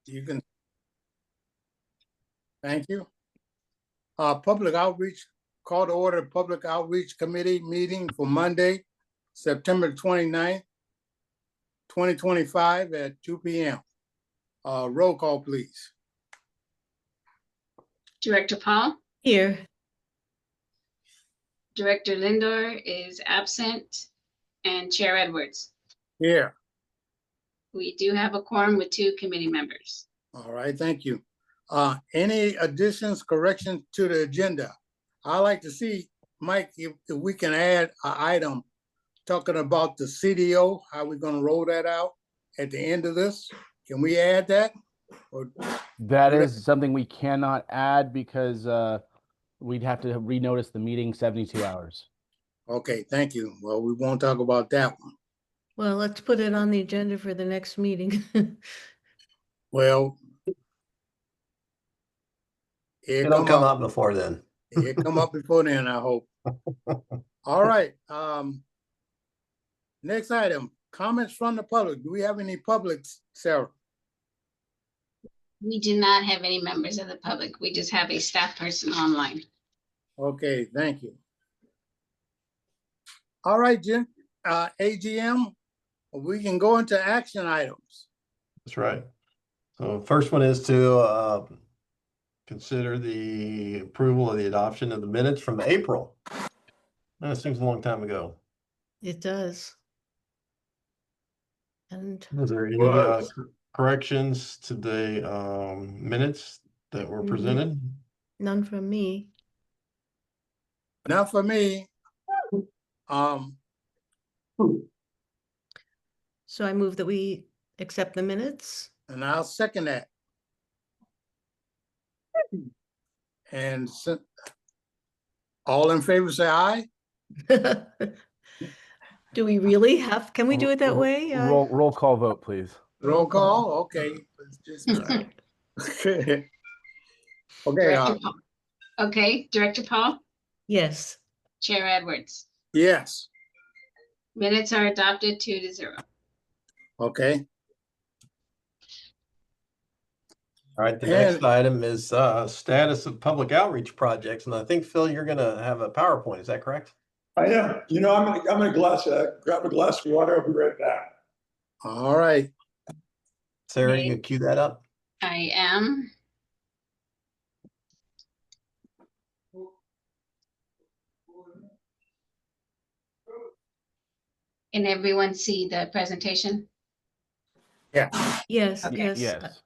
You can. Thank you. Public outreach, call to order public outreach committee meeting for Monday, September 29th, 2025 at 2 p.m. Roll call, please. Director Paul? Here. Director Lindor is absent, and Chair Edwards. Here. We do have a quorum with 2 committee members. All right, thank you. Any additions, corrections to the agenda? I'd like to see, Mike, if we can add an item talking about the CDO, how we're gonna roll that out at the end of this. Can we add that? Or That is something we cannot add because we'd have to renotice the meeting 72 hours. okay, thank you. Well, we won't talk about that one. Well, let's put it on the agenda for the next meeting. Well, It'll come up before then. it come up before then, I hope. All right. Next item, comments from the public. Do we have any publics, Sarah? We do not have any members of the public. We just have a staff person online. Okay, thank you. All right, Jim, AGM, we can go into action items. That's right. So first one is to consider the approval of the adoption of the minutes from April. That seems a long time ago. It does. And Is there any corrections to the minutes that were presented? none from me. Not for me. So I move that we accept the minutes. And I'll second that. And all in favor, say aye. Do we really have, can we do it that way? Roll call vote, please. Roll call, okay. Let's just okay. Director Paul. Okay, Director Paul? Yes. Chair Edwards. Yes, Minutes are adopted 2-0. okay. All right, the next item is status of public outreach projects. And I think, Phil, you're going to have a PowerPoint. Is that correct? I am. You know, I'm gonna grab a glass of water. I'll be right back. All right. Sarah, you can cue that up. I am. Can everyone see the presentation? Yeah. Yes, Okay. yes. Yes.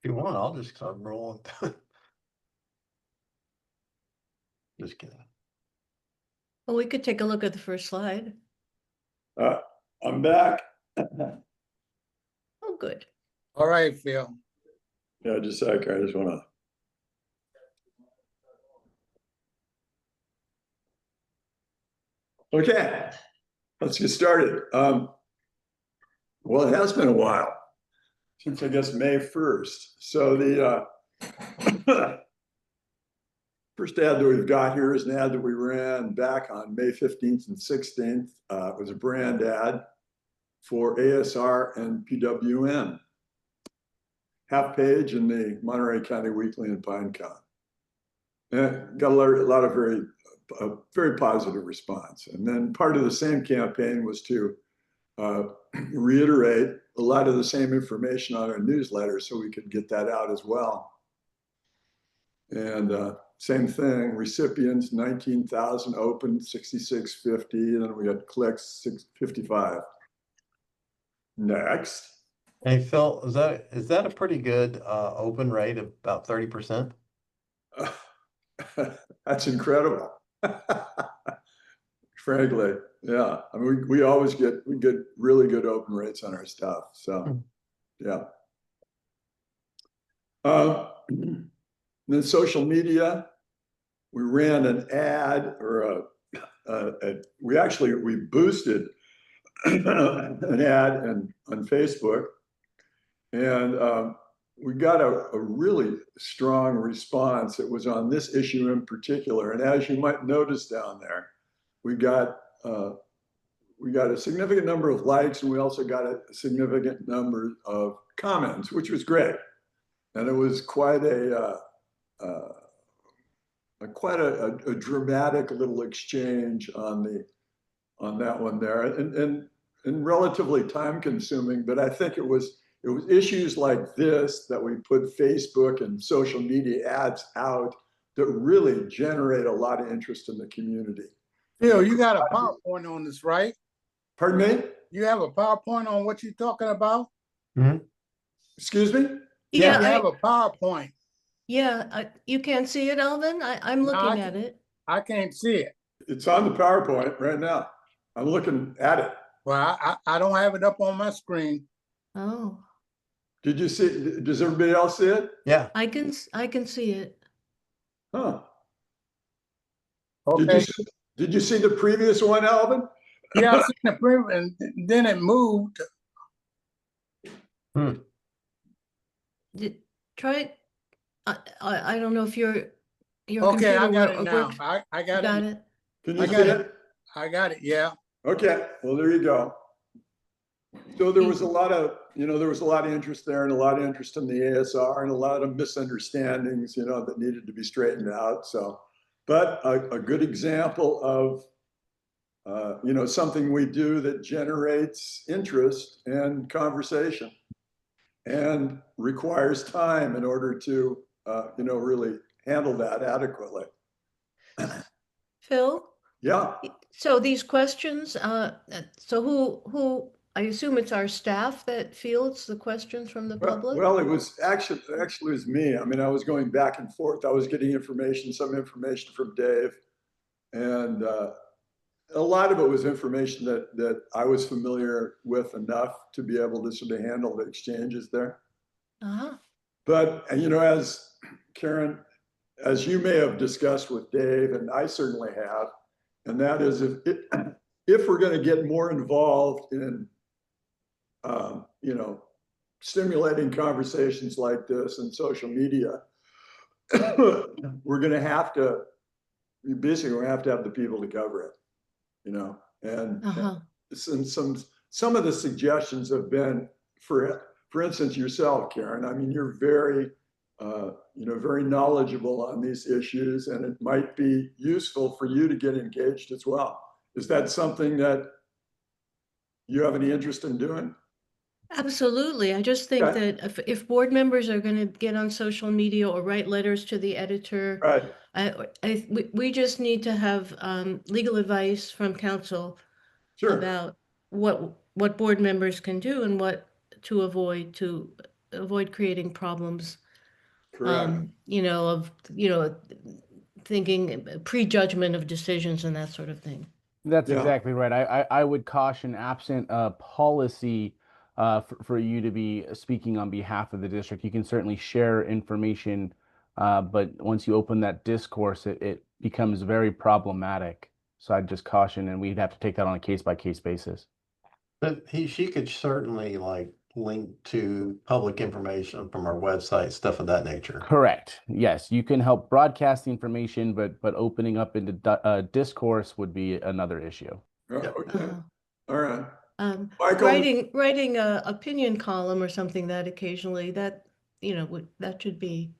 If you want, I'll just start rolling. Just kidding. Well, we could take a look at the first slide. I'm back. Oh, good. All right, Phil. Yeah, just a sec. I just wanna. Okay, let's get started. Well, it has been a while since I guess May 1st. So the first ad that we've got here is an ad that we ran back on May 15th and 16th. It was a brand ad for ASR and MPWM. Half page in the Monterey County Weekly in Pinecone. And got a lot of very positive response. And then part of the same campaign was to reiterate a lot of the same information on our newsletter so we could get that out as well. And same thing, recipients, 19,000 open, 6,650, and then we got clicks, 655. Next. Hey, Phil, is that a pretty good open rate of about 30%? That's incredible. Frankly, yeah. I mean, we always get really good open rates on our stuff. So, yeah. Then social media, we ran an ad or we boosted an ad on Facebook, and we got a really strong response. It was on this issue in particular, and as you might notice down there, we got a significant number of likes, and we also got a significant number of comments, which was great. And it was quite a dramatic little exchange on that one there, and relatively time consuming. But I think it was issues like this that we put Facebook and social media ads out that really generate a lot of interest in the community. Phil, you got a PowerPoint on this, right? Pardon me? You have a PowerPoint on what you're talking about? Excuse me? Yeah, You have a PowerPoint. you can't see it, Alvin? I'm No, looking at it. I can't see it. It's on the PowerPoint right now. I'm looking at it. Well, I don't have it up on my screen. Oh, Did you see? Does everybody else see it? Yeah. I can see it. Huh. Okay. Did you see the previous one, Alvin? Yeah, I seen the print, and then it moved. Try it. I don't know if your Okay, I computer got it now. works. I You got got it. it? Can I you got see it. it? I got it. Yeah. Okay. Well, there you go. So there was a lot of interest there, and a lot of interest in the ASR, and a lot of misunderstandings, that needed to be straightened out. So, but a good example of, something we do that generates interest and conversation and requires time in order to, really handle that adequately. Phil? Yeah. So these questions, so who, I assume it's our staff that fields the questions from the public? Well, it was actually it was me. I mean, I was going back and forth. I was getting some information from Dave, and a lot of it was information that I was familiar with enough to be able to sort of handle the exchanges there. Uh-huh. But, as Karen, as you may have discussed with Dave, and I certainly have, and that is if we're going to get more involved in, stimulating conversations like this in social media, we're going to have to have the people to cover it, and Uh-huh. some of the suggestions have been, for instance, yourself, Karen. I mean, you're very, very knowledgeable on these issues, and it might be useful for you to get engaged as well. Is that something that you have any interest in doing? Absolutely. I just think Okay. that if board members are going to get on social media or write letters to the editor, Right. we just need to have legal advice from counsel Sure. about what board members can do and what to avoid creating problems. Correct. Thinking prejudgment of decisions and that sort of thing. That's Yeah. exactly right. I would caution, absent policy, for you to be speaking on behalf of the district. You can certainly share information, but once you open that discourse, it becomes very problematic. So I'd just caution, and we'd have to take that on a case-by-case basis. But she could certainly link to public information from our website, stuff of that nature. Correct. Yes, you can help broadcast the information, but opening up into discourse would be another issue. Okay. Uh-huh. All right. Michael? Writing a opinion column or something that occasionally that should be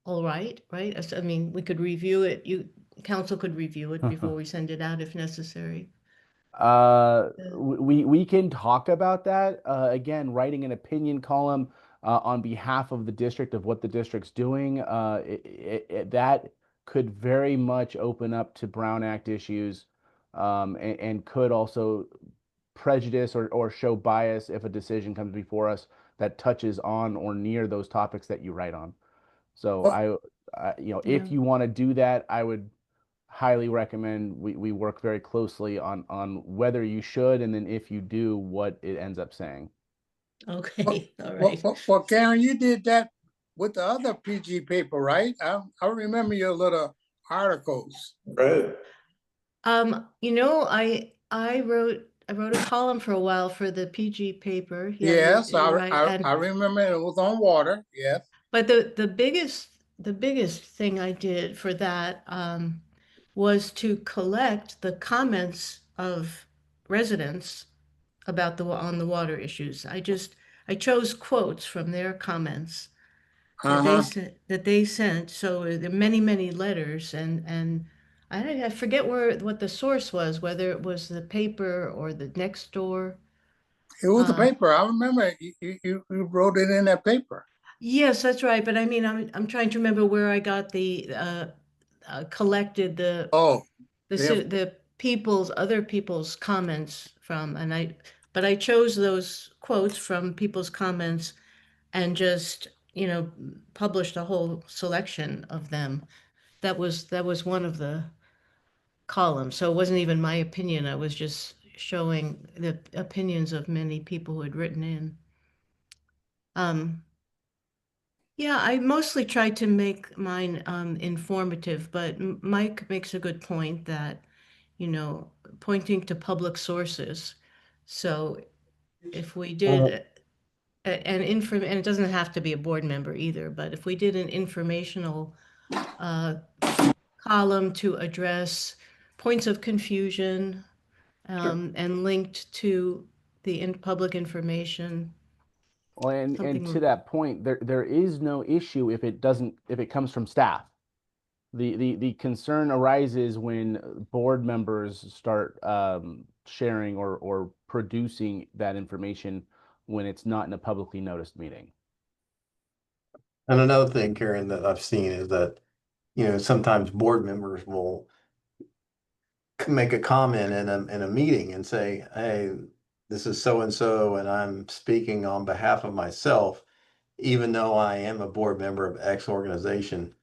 all right, right? I mean, we could review it. Council could review it before we send it out if necessary. We can talk about that. Again, writing an opinion column on behalf of the district of what the district's doing, that could very much open up to Brown Act issues, and could also prejudice or show bias if a decision comes before us that touches on or near those topics that you write on. So if you want to do that, I would highly recommend we work very closely on whether you should, and then if you do, what it ends up saying. Okay, all right. Well, Karen, you did that with the other PG paper, right? I remember your little articles. Right. You know, I wrote a column for a while for the PG paper. Yeah, Yes, you're right. And I remember it was on water. Yes. but the biggest thing I did for that was to collect the comments of residents about on the water issues. I chose quotes from their comments Uh-huh. that they sent. So there are many letters, and I forget what the source was, whether it was the paper or the next door. It was the Uh, paper. I remember you wrote it in that paper. yes, that's right. But I mean, I'm trying to remember where I got the collected Oh, the other people's comments from, and but I chose those quotes from people's comments and just, published a whole selection of them. That was one of the columns. So it wasn't even my opinion. I was just showing the opinions of many people who had written in. Yeah, I mostly tried to make mine informative, but Mike makes a good point that, pointing to public sources. So if we did and it doesn't have to be a board member either, but if we did an informational uh, column to address points of confusion and linked to the public information, Well, and something. to that point, there is no issue if it comes from staff. The concern arises when board members start sharing or producing that information when it's not in a publicly noticed meeting. And another thing, Karen, that I've seen is that, sometimes board members will make a comment in a meeting and say, hey, this is so-and-so, and I'm speaking on behalf of myself, even though I am a board member of X organization.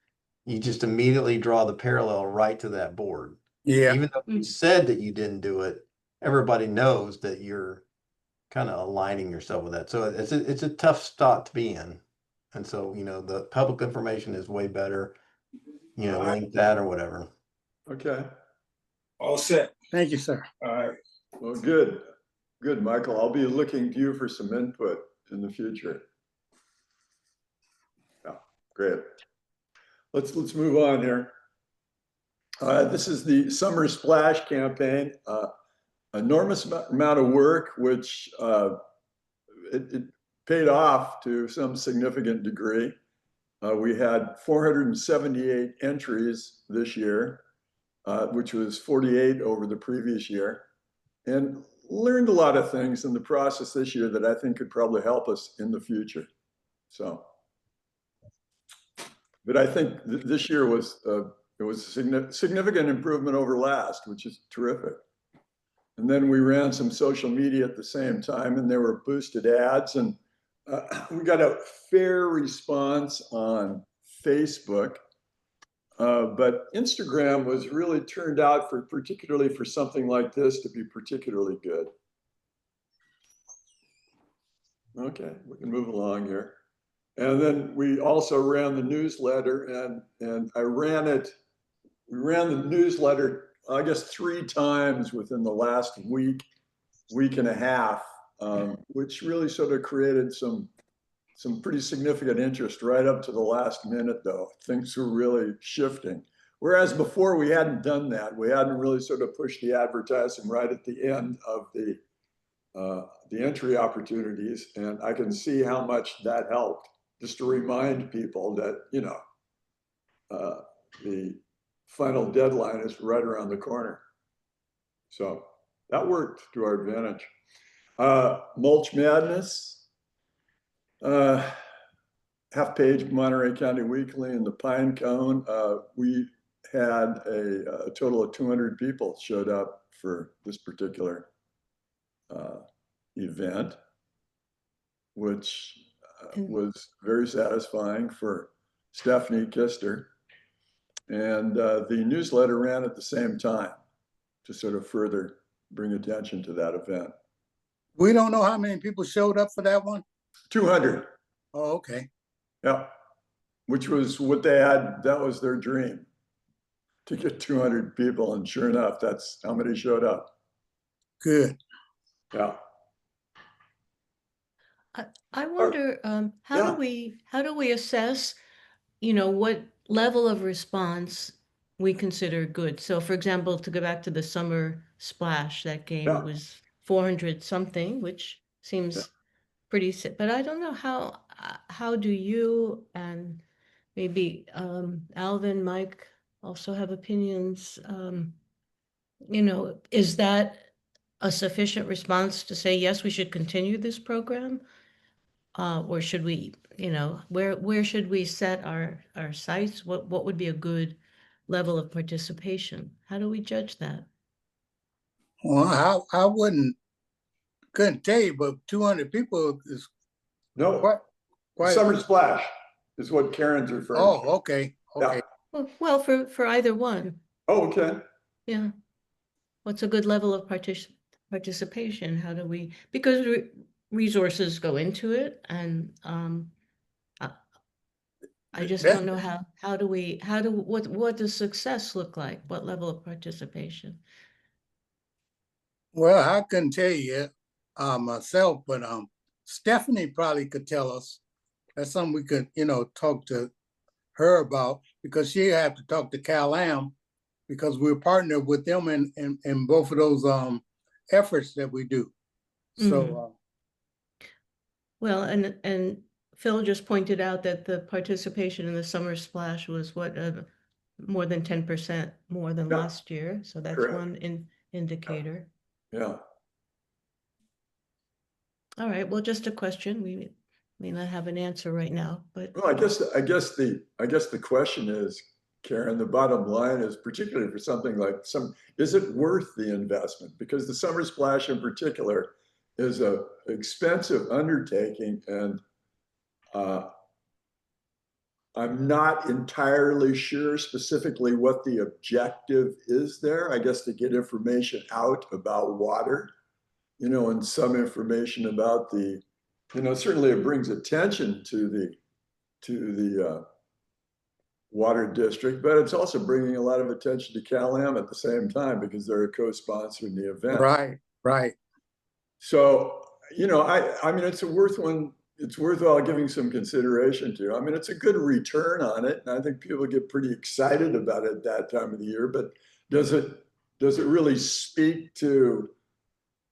You just immediately draw the parallel right to that board. yeah. Even though you said that you didn't do it, everybody knows that you're kind of aligning yourself with that. So it's a tough spot to be in. And so, the public information is way better, link that or whatever. Okay. All set. Thank you, sir. All right. Well, good. Good, Michael. I'll be looking to you for some input in the future. Yeah, great. Let's move on here. This is the Summer Splash campaign. Enormous amount of work, which it paid off to some significant degree. We had 478 entries this year, which was 48 over the previous year, and learned a lot of things in the process this year that I think could probably help us in the future. So, but I think this year was it was a significant improvement over last, which is terrific. And then we ran some social media at the same time, and there were boosted ads, and we got a fair response on Facebook. But Instagram was really turned out particularly for something like this to be particularly good. Okay, we can move along here. And then we also ran the newsletter, and we ran the newsletter, I guess, 3 times within the last week and a half, which really sort of created some pretty significant interest right up to the last minute, though. Things were really shifting. Whereas before we hadn't done that. We hadn't really sort of pushed the advertising right at the end of the entry opportunities. And I can see how much that helped, just to remind people that, the final deadline is right around the corner. So that worked to our advantage. Mulch Madness, half-page Monterey County Weekly and the Pine Cone. We had a total of 200 people showed up for this particular event, which was very satisfying for Stephanie Kister. And the newsletter ran at the same time to sort of further bring attention to that event. We don't know how many people showed up for that one? 200, Oh, okay, yeah, which was what they had, that was their dream, to get 200 people. And sure enough, that's how many showed up. good. Yeah. I wonder, how yeah. do we assess, you know, what level of response we consider good? So for example, to go back to the summer splash, that game Yeah. was 400 something, which seems pretty, but I don't know how do you and maybe Alvin, Mike also have opinions? You know, is that a sufficient response to say, yes, we should continue this program? Or should we, you know, where should we set our sights? What would be a good level of participation? How do we judge that? Well, I couldn't tell you, but 200 people is No, quite. summer splash is what Karen's referring Oh, to. okay, okay. Yeah. Well, for either one, Oh, okay. yeah. What's a good level of participation? How do we, because resources go into it, and I just That- don't know what does success look like? What level of participation? Well, I couldn't tell you myself, but Stephanie probably could tell us. That's something we could, you know, talk to her about, because she have to talk to Cal-Am, because we're partnered with them in both of those efforts that we do. So Well, and Phil just pointed out that the participation in the summer splash was what, more than 10% more than Yeah. last year. So that's Correct. one indicator. Yeah. All right, well, just a question. We may not have an answer right now, but Well, I guess the question is, Karen, the bottom line is, particularly for something like is it worth the investment? Because the summer splash in particular is a expensive undertaking, and I'm not entirely sure specifically what the objective is there. I guess to get information out about water, you know, and some information about the, you know, certainly it brings attention to the water district, but it's also bringing a lot of attention to Cal-Am at the same time, because they're a co-sponsoring the event. right. So, you know, I mean, it's worthwhile giving some consideration to. I mean, it's a good return on it, and I think people get pretty excited about it at that time of the year. But does it really speak to,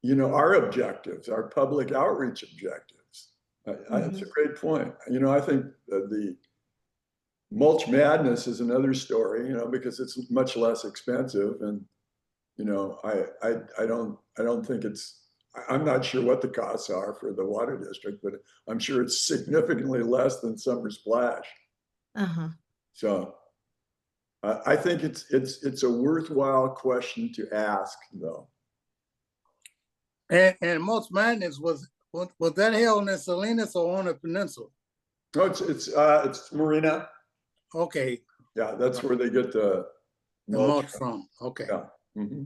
you know, our objectives, our public outreach objectives? That's a great point. You know, I think the Mulch Madness is another story, you know, because it's much less expensive, and you know, I don't think I'm not sure what the costs are for the water district, but I'm sure it's significantly less than Summer Splash. So I think it's a worthwhile question to ask, though. And Mulch Madness was that held in Salinas or on the peninsula? No, it's Marina. Okay. Yeah, that's where they get the mulch from. Okay. Yeah. Mm-hmm.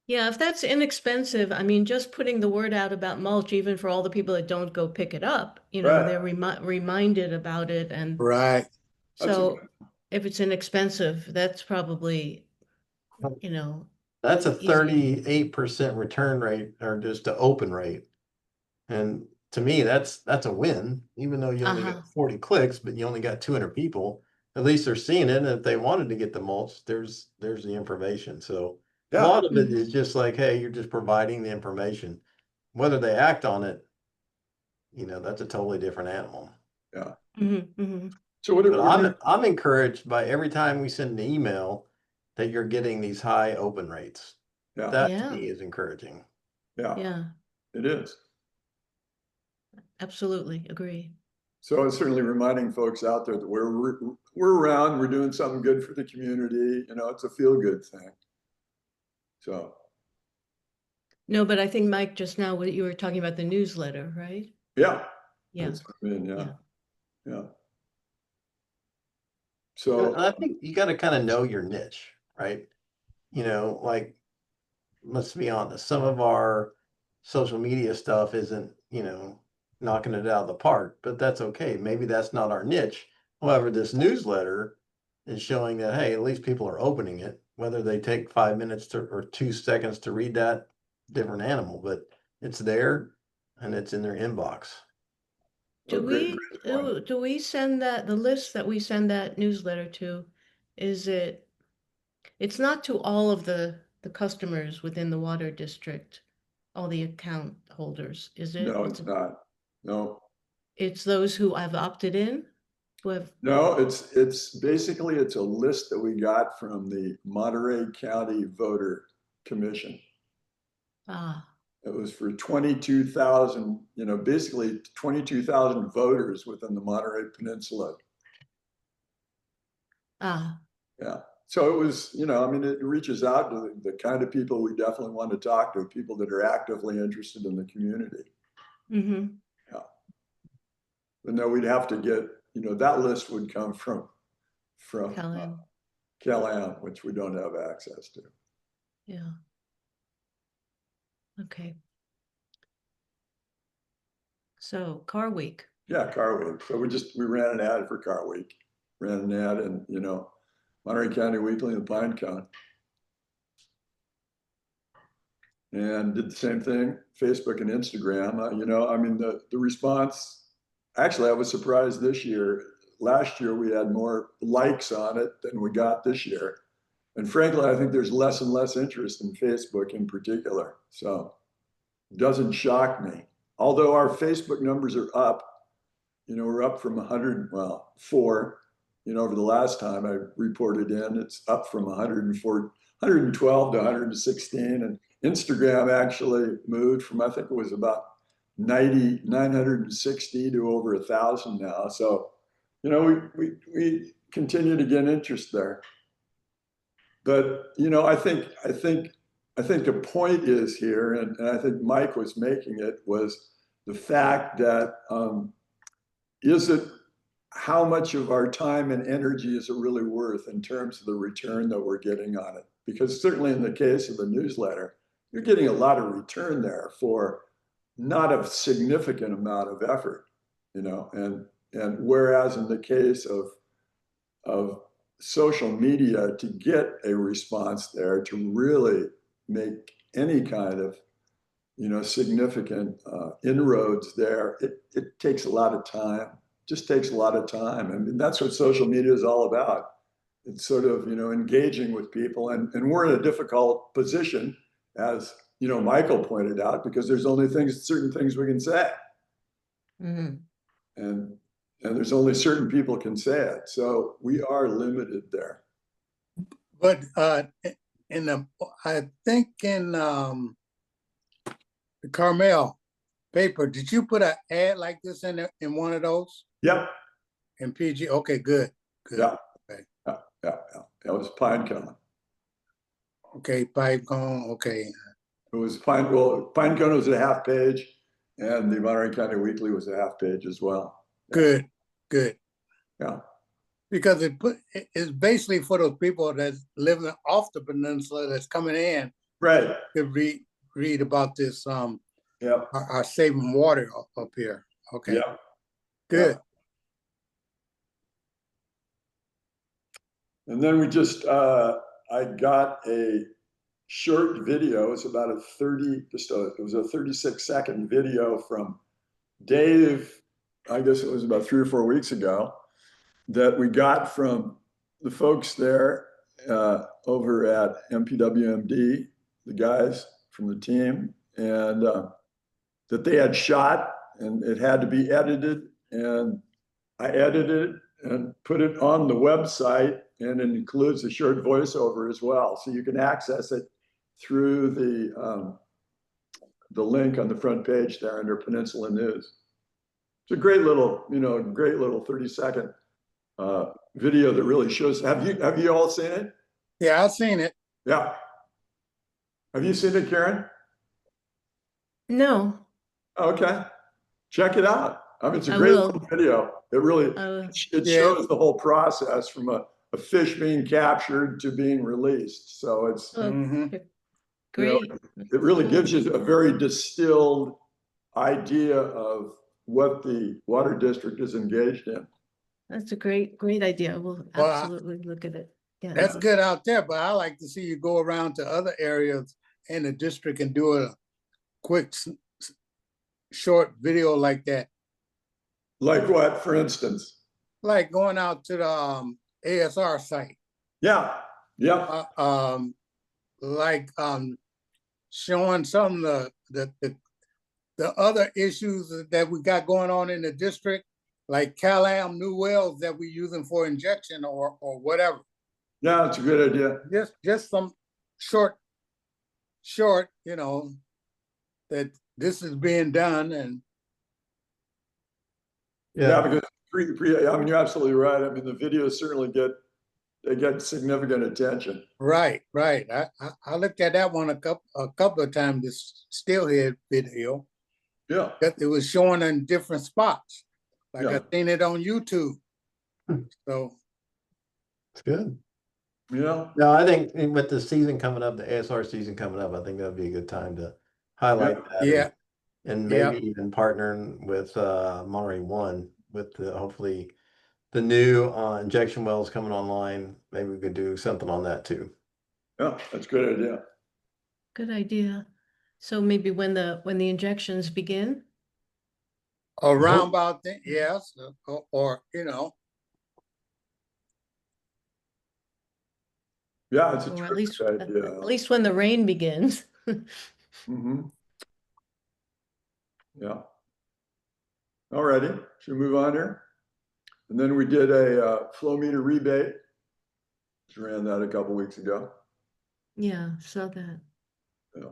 yeah, if that's inexpensive, I mean, just putting the word out about mulch, even for all the people that don't go pick it up, you know, they're reminded about it. And right. So if it's inexpensive, that's probably, you know. That's a easy. 38% return rate, or just an open rate. And to me, that's a win, even though you only got 40 clicks, but you only got 200 people. At least they're seeing it. And if they wanted to get the mulch, there's the information. So a lot of it is just like, hey, you're just providing the information. Whether they act on it, you know, that's a totally different animal. Yeah. So I'm encouraged by every time we send an email that you're getting these high open rates. Yeah. That to me is encouraging. Yeah. It is. Absolutely agree. So it's certainly reminding folks out there that we're around, we're doing something good for the community. You know, it's a feel good thing. So. No, but I think Mike, just now, you were talking about the newsletter, right? Yeah. Yeah. That's what I mean, yeah. So, And I think you got to kind of know your niche, right? Like, let's be honest, some of our social media stuff isn't, knocking it out of the park, but that's okay. Maybe that's not our niche. However, this newsletter is showing that, hey, at least people are opening it, whether they take 5 minutes or 2 seconds to read that, different animal, but it's there and it's in their inbox. Do great we, point. do we send that, the list that we send that newsletter to, it's not to all of the customers within the water district, all the account holders, is it? No, it's not. No, It's those who have opted in, who have, no, it's basically, it's a list that we got from the Monterey County Voter Commission. ah, It was for 22,000, basically 22,000 voters within the Monterey Peninsula. ah, Yeah. So it was, it reaches out to the kind of people we definitely want to talk to, people that are actively interested in the community. mm-hmm, Yeah. But no, we'd have to get, that list would come from Helen, Callahan, which we don't have access to. yeah. Okay. So Car Week, Yeah, Car Week. So we ran an ad for Car Week, ran an ad in, Monterey County Weekly and the Pine Cone. And did the same thing, Facebook and Instagram. The response, actually, I was surprised this year. Last year, we had more likes on it than we got this year. And frankly, I think there's less and less interest in Facebook in particular. So it doesn't shock me. Although our Facebook numbers are up, we're up from 100, 4, over the last time I reported in, it's up from 104, 112 to 116. And Instagram actually moved from, I think it was about 960 to over 1,000 now. So, we continue to get interest there. But, I think the point is here, and I think Mike was making it, was the fact that is it, how much of our time and energy is it really worth in terms of the return that we're getting on it? Because certainly in the case of the newsletter, you're getting a lot of return there for not a significant amount of effort, and whereas in the case of social media, to get a response there, to really make any kind of significant inroads there, it takes a lot of time. Just takes a lot of time. I mean, that's what social media is all about. It's sort of, engaging with people, and we're in a difficult position, as Michael pointed out, because there's only certain things we can say, mm-hmm, and there's only certain people can say it. So we are limited there. But I think in the Carmel paper, did you put an ad like this in one of those? Yep. In PG? Okay, good. Yeah. Okay. Yeah. That was Pine Cone. Okay, pipe cone, okay. It was Pine Cone was a half page, and the Monterey County Weekly was a half page as well. Good. Yeah. Because it's basically for those people that's living off the peninsula that's coming in Right. to read about this Yep. our saving water up here. Okay. Yep. Good. Yep. And then we just I got a short video. It's about it was a 36-second video from Dave. I guess it was about 3 or 4 weeks ago, that we got from the folks there over at MPWMD, the guys from the team, and that they had shot, and it had to be edited, and I edited it and put it on the website, and it includes a short voiceover as well. So you can access it through the link on the front page there under Peninsula News. It's a great little 30-second video that really shows. Have you all seen it? Yeah, I've seen it. Yeah. Have you seen it, Karen? no, Okay. Check it out. I mean, it's a I great will. little video. It really, it Yeah. shows the whole process from a fish being captured to being released. So it's, Oh, Mhm. you know, great. it really Cool. gives you a very distilled idea of what the water district is engaged in. That's a great idea. We'll Well, absolutely look at it. Yeah. That's good out there, but I like to see you go around to other areas in the district and do a quick, short video like that. Like what, for instance? Like going out to the ASR site, Yeah, yeah, like showing some of the other issues that we got going on in the district, like Calam new wells that we're using for injection or whatever. yeah, it's a good idea. Just some short, you know, that this is being done and Yeah, because I mean, you're absolutely right. I mean, the videos certainly get significant attention. right. I looked at that one a couple of times, this Steelhead video. Yeah, That it was showing in different spots. Like Yeah. I seen it on YouTube. So It's good. yeah, No, I think with the season coming up, the ASR season coming up, I think that'd be a good time to highlight that. yeah, And Yeah. maybe even partnering with Monterey One with hopefully the new injection wells coming online. Maybe we could do something on that too. yeah, that's a good idea. Good idea. So maybe when the injections begin? around about then, yes, or you know, Yeah, it's a Or terrific at idea. least when the rain begins. Mhm. Yeah. All righty, should we move on here? And then we did a flow meter rebate. Just ran that a couple weeks ago. Yeah, saw that. Yeah.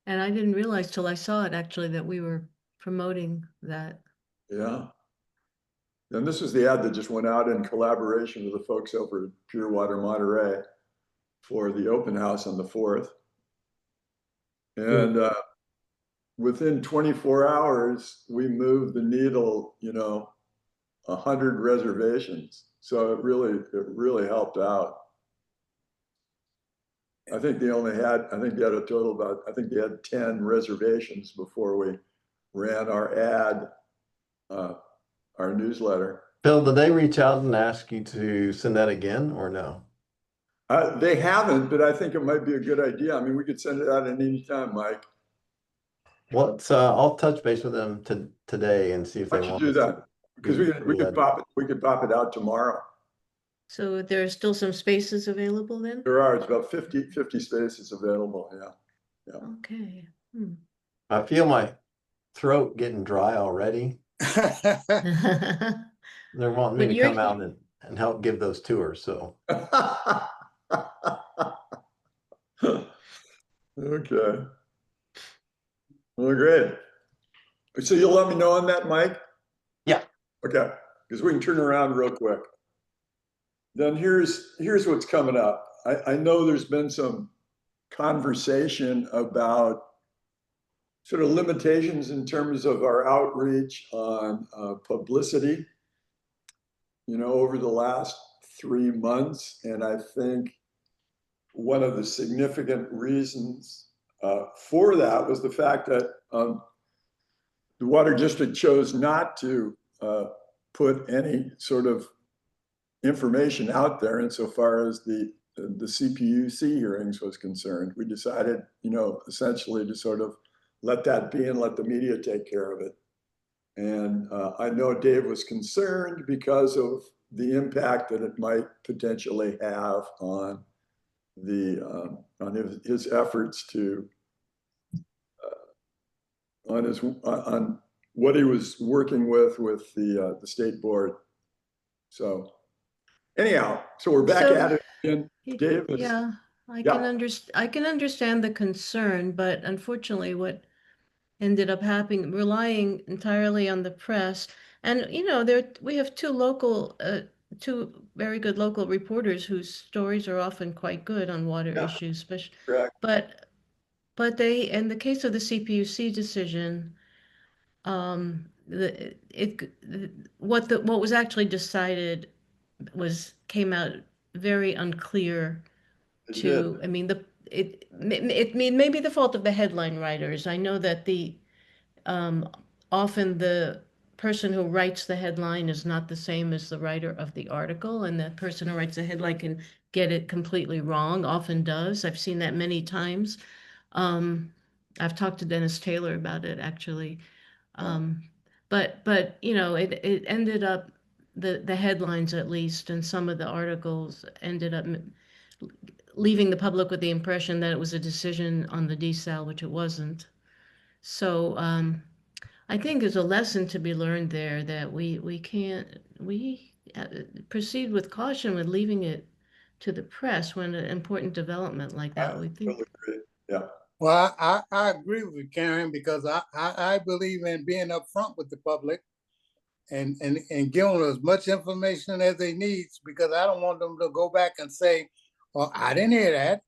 And I didn't realize till I saw it actually that we were promoting that. Yeah. And this is the ad that just went out in collaboration with the folks over at Pure Water Monterey for the open house on the 4th. And within 24 hours, we moved the needle, 100 reservations. So it really helped out. I think they had a total about, I think they had 10 reservations before we ran our ad, our newsletter. Phil, did they reach out and ask you to send that again or no? They haven't, but I think it might be a good idea. I mean, we could send it out at any time, Mike. I'll touch base with them today and see if they Why don't want you do us that? Because we could pop it out tomorrow. So there are still some spaces available then? There are, it's about 50 spaces available, yeah. Okay. I feel my throat getting dry already. They're wanting me But to you're- come out and help give those tours, so. Okay. Well, great. So you'll let me know on that, Mike? Yeah. Okay, because we can turn around real quick. Then here's what's coming up. I know there's been some conversation about sort of limitations in terms of our outreach on publicity, over the last 3 months. And I think one of the significant reasons for that was the fact that the Water District chose not to put any sort of information out there insofar as the CPUC hearings was concerned. We decided, essentially to sort of let that be and let the media take care of it. And I know Dave was concerned because of the impact that it might potentially have on his efforts to on what he was working with the state board. So anyhow, so we're back at it again. Dave, yeah, I can understand the concern, but unfortunately what ended up happening, relying entirely on the press. And, we have two very good local reporters whose stories are often quite good on water issues, correct. but they, in the case of the CPUC decision, what was actually decided came out very unclear It did. to, I mean, maybe the fault of the headline writers. I know that um, often the person who writes the headline is not the same as the writer of the article, and the person who writes the headline can get it completely wrong, often does. I've seen that many times. Um, I've talked to Dennis Taylor about it, actually. Um, but you know, it ended up, the headlines at least, and some of the articles ended up leaving the public with the impression that it was a decision on the desal, which it wasn't. So I think there's a lesson to be learned there, that we can't proceed with caution with leaving it to the press when an important development like that. We think. Totally agree. Yeah. Well, I agree with you, Karen, because I believe in being upfront with the public and giving them as much information as they need, because I don't want them to go back and say, well, I didn't hear that.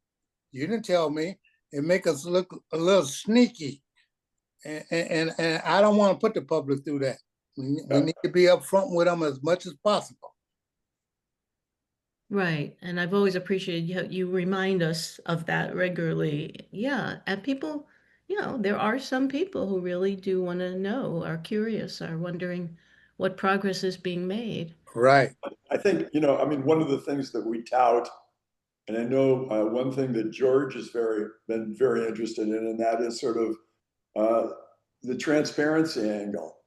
You didn't tell me. It make us look a little sneaky. And I don't want to put the public through that. We need to be upfront with them as much as possible. Right. And I've always appreciated you remind us of that regularly. Yeah. And people, there are some people who really do want to know, are curious, are wondering what progress is being made. Right. I think, I mean, one of the things that we tout, and I know one thing that George has been very interested in, and that is sort of the transparency angle,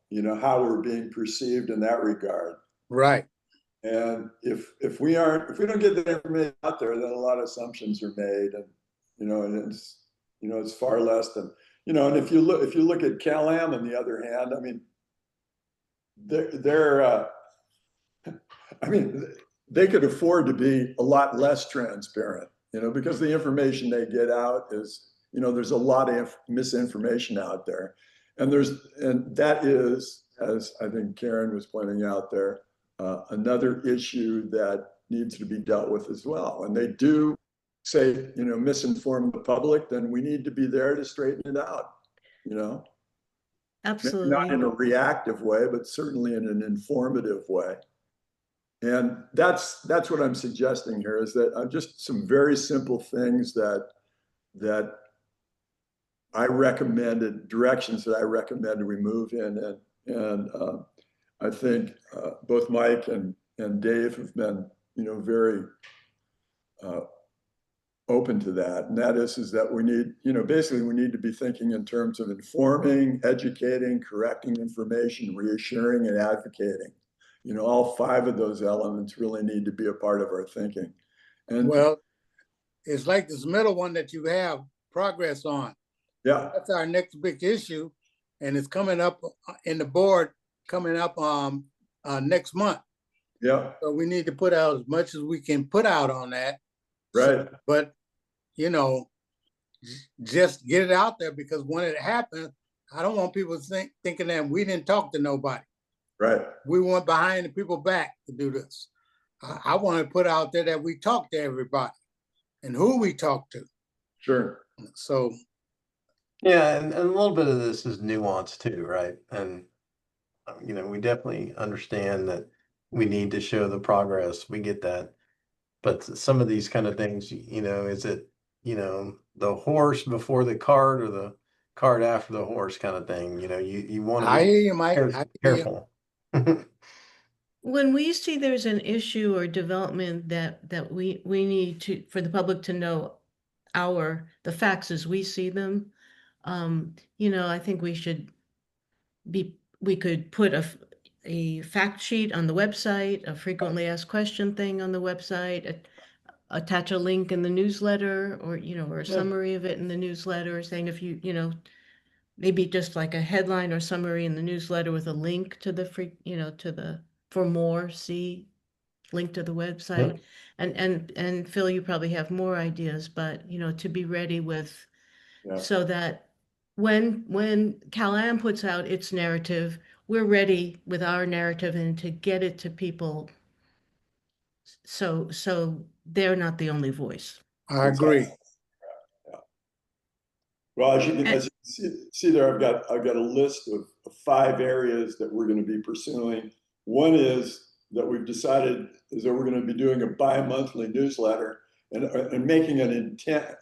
how we're being perceived in that regard. Right. And if we don't get that information out there, then a lot of assumptions are made, and and it's far less than, and if you look at Cal-Am on the other hand, I mean, I mean, they could afford to be a lot less transparent, because the information they get out is, there's a lot of misinformation out there, and that is, as I think Karen was pointing out there, another issue that needs to be dealt with as well. And they do say, misinform the public, then we need to be there to straighten it out, Absolutely. not in a reactive way, but certainly in an informative way. And that's what I'm suggesting here, is that just some very simple things that I recommended, directions that I recommend we move in, and I think both Mike and Dave have been, very open to that. And that is that we need, basically we need to be thinking in terms of informing, educating, correcting information, reassuring, and advocating. All 5 of those elements really need to be a part of our thinking. And well, it's like this middle one that you have progress on. Yeah, that's our next big issue, and it's coming up in the board coming up next month. Yeah. So we need to put out as much as we can put out on that. Right. So, but just get it out there, because when it happens, I don't want people thinking that we didn't talk to nobody. Right. We went behind the people back to do this. I want to put out there that we talked to everybody and who we talked to. Sure. So. Yeah, and a little bit of this is nuance too, right? And we definitely understand that we need to show the progress. We get that. But some of these kind of things, is it, the horse before the cart or the cart after the horse kind of thing? You want to I be hear you, Mike. I hear you. careful. When we see there's an issue or development that we need for the public to know the facts as we see them, I think we could put a fact sheet on the website, a frequently asked question thing on the website, attach a link in the newsletter, or a summary of it in the newsletter, saying if maybe just like a headline or summary in the newsletter with a link to the for more, link to the website. And Phil, you probably have more ideas, but to be ready with, so that when Cal-Am puts out its narrative, we're ready with our narrative and to get it to people, so they're not the only voice. I agree. Yeah. Well, as you See there, I've got a list of 5 areas that we're going to be pursuing. One is that we've decided is that we're going to be doing a bi-monthly newsletter and making an intent,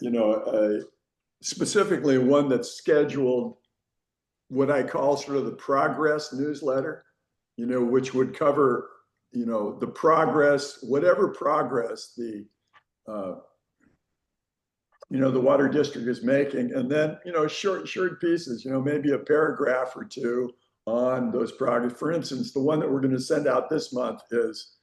specifically one that's scheduled, what I call sort of the progress newsletter, which would cover, the progress, whatever progress the water district is making, and then, short pieces, maybe a paragraph or 2 on those progress. For instance, the one that we're going to send out this month is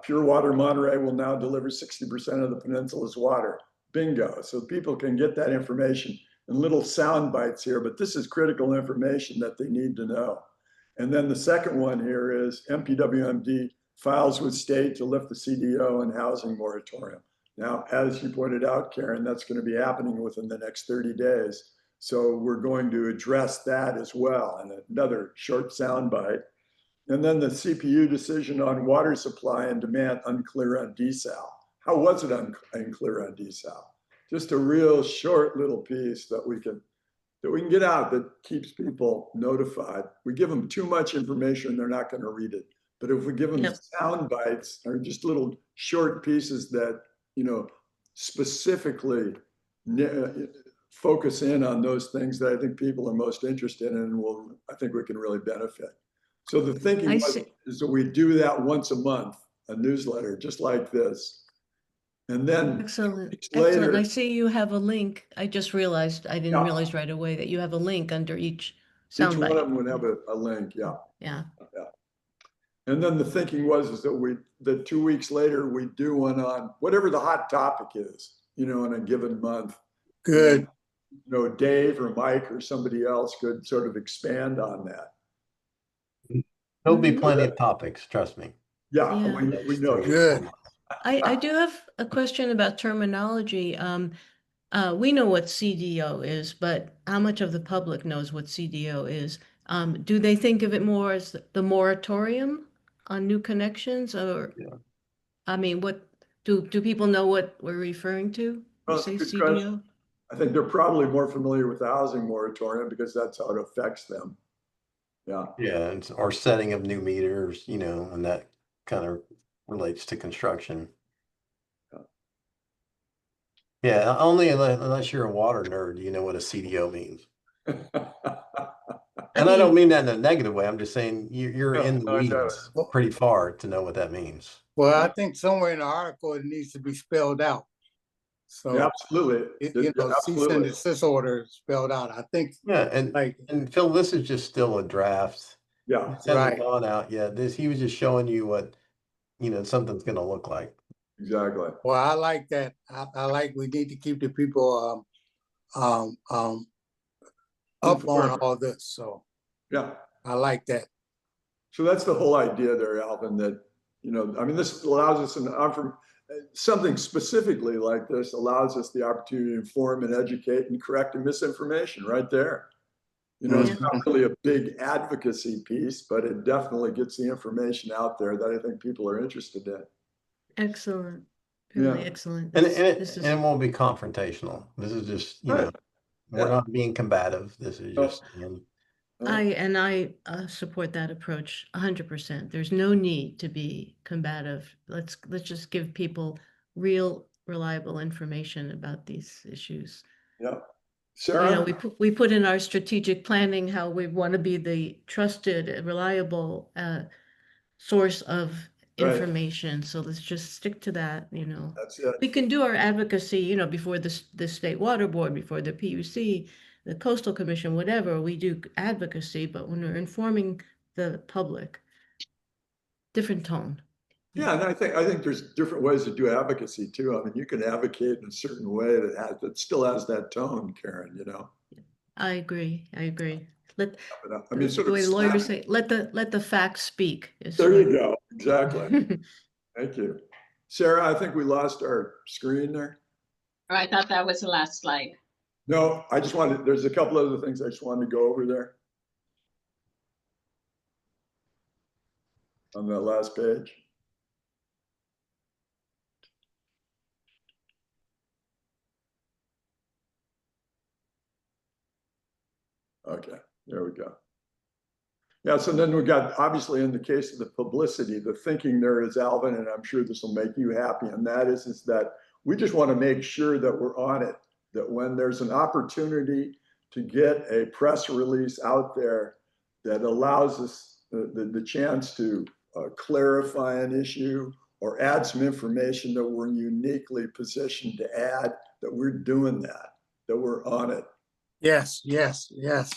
Pure Water Monterey will now deliver 60% of the peninsula's water. Bingo. So people can get that information in little sound bites here, but this is critical information that they need to know. And then the second one here is MPWMD files with state to lift the CDO and housing moratorium. Now, as you pointed out, Karen, that's going to be happening within the next 30 days. So we're going to address that as well, and another short soundbite. And then the CPU decision on water supply and demand unclear on desal. How was it unclear on desal? Just a real short little piece that we can get out that keeps people notified. We give them too much information, they're not going to read it. But if we give them sound bites or just little short pieces that, specifically focus in on those things that I think people are most interested in, and I think we can really benefit. So the thinking is that we do that once a month, a newsletter just like this. And then Excellent. later, Excellent. I see you have a link. I just realized, I didn't realize right away that you have a link under each soundbite. Each one of them would have a link. Yeah. Yeah. And then the thinking is that 2 weeks later, we do one on whatever the hot topic is, in a given month. Good. Dave or Mike or somebody else could sort of expand on that. There'll be plenty of topics, trust me. Yeah. We know. Good. I do have a question about terminology. We know what CDO is, but how much of the public knows what CDO is? Do they think of it more as the moratorium on new connections, or, I mean, what do people know what we're referring to? Well, Say good CDO? question. I think they're probably more familiar with the housing moratorium because that's how it affects them. Yeah. Yeah, or setting of new meters, and that kind of relates to construction. Yeah, only unless you're a water nerd, you know what a CDO means. And I don't mean that in a negative way. I'm just saying you're in the weeds pretty far to know what that means. Well, I think somewhere in the article it needs to be spelled out. So Yeah, absolutely. cease and desist order spelled out. I think. Yeah, and Phil, this is just still a draft. Yeah, It hasn't gone out yet. He was just showing you what something's going to look like. Exactly. Well, I like that. I like we need to keep the people up on all this. So yeah, I like that. So that's the whole idea there, Alvin, that, this allows us something specifically like this allows us the opportunity to inform and educate and correct misinformation right there. It's not really a big advocacy piece, but it definitely gets the information out there that I think people are interested in. Excellent. Really excellent. And it won't be confrontational. This is just, we're not being combative. This is just, I support that approach 100%. There's no need to be combative. Let's just give people real, reliable information about these issues. Yeah. Sarah? We put in our strategic planning how we want to be the trusted, reliable source of information. So let's just stick to that. That's it. We can do our advocacy, before the State Water Board, before the PUC, the Coastal Commission, whatever. We do advocacy, but when we're informing the public, different tone. Yeah, and I think there's different ways to do advocacy too. I mean, you can advocate in a certain way that still has that tone, Karen. I agree. The sort way of the lawyers say, let the facts speak. There you go. Exactly. Thank you, Sarah. I think we lost our screen there. Oh, I thought that was the last slide. No, there's a couple other things I just wanted to go over there on that last page. Okay, there we go. Yeah, so then we got, obviously, in the case of the publicity, the thinking there is, Alvin, and I'm sure this will make you happy, and that is that we just want to make sure that we're on it, that when there's an opportunity to get a press release out there that allows us the chance to clarify an issue or add some information that we're uniquely positioned to add, that we're doing that we're on it. Yes, yes, yes.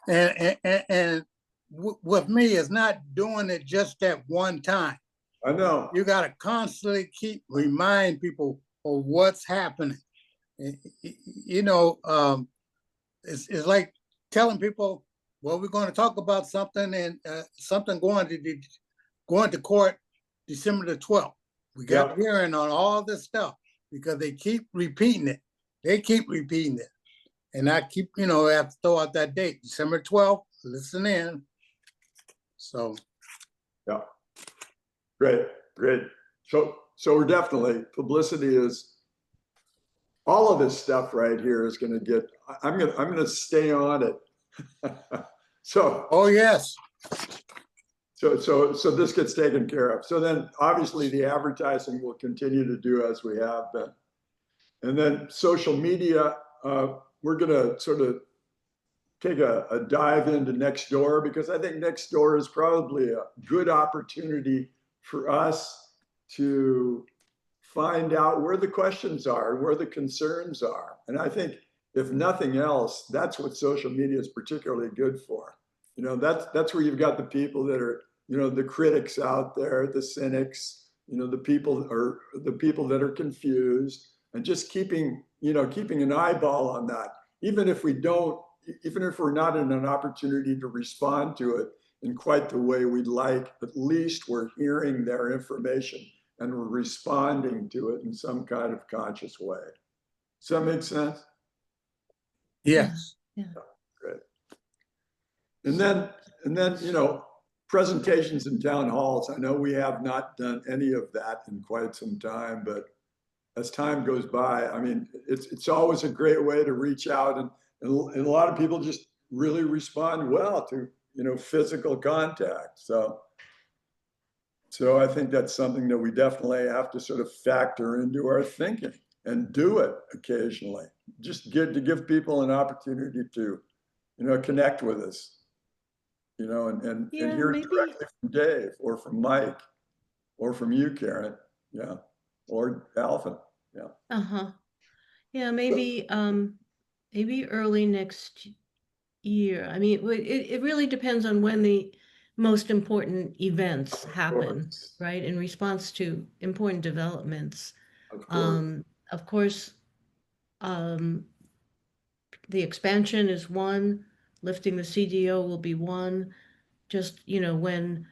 And with me, it's not doing it just at one time. I know. You got to constantly remind people of what's happening. You know, it's like telling people, well, we're going to talk about something, and something going to court December the 12th. We got hearing on all this stuff because they keep repeating it. They keep repeating it. And I keep, I have to throw out that date, December 12th, listen in. So. Yeah, great. So we're definitely, publicity is, all of this stuff right here is going to get, I'm going to stay on it. So. Oh, yes. So this gets taken care of. So then obviously the advertising will continue to do as we have been. And then social media, we're going to sort of take a dive into Nextdoor, because I think Nextdoor is probably a good opportunity for us to find out where the questions are and where the concerns are. And I think if nothing else, that's what social media is particularly good for. That's where you've got the people that are, the critics out there, the cynics, the people that are confused, and just keeping an eyeball on that. Even if we're not in an opportunity to respond to it in quite the way we'd like, at least we're hearing their information and we're responding to it in some kind of conscious way. Does that make sense? Yes. Yeah. Great. And then, presentations in town halls. I know we have not done any of that in quite some time, but as time goes by, I mean, it's always a great way to reach out, and a lot of people just really respond well to, physical contact. So I think that's something that we definitely have to sort of factor into our thinking and do it occasionally, just to give people an opportunity to, connect with us. And hear directly from Dave or from Mike or from you, Karen. Yeah. Or Alvin. Yeah. Uh-huh. Yeah, maybe early next year. I mean, it really depends on when the most important events happen, right? In response to important developments. Of course, the expansion is one, lifting the CDO will be one. Just, when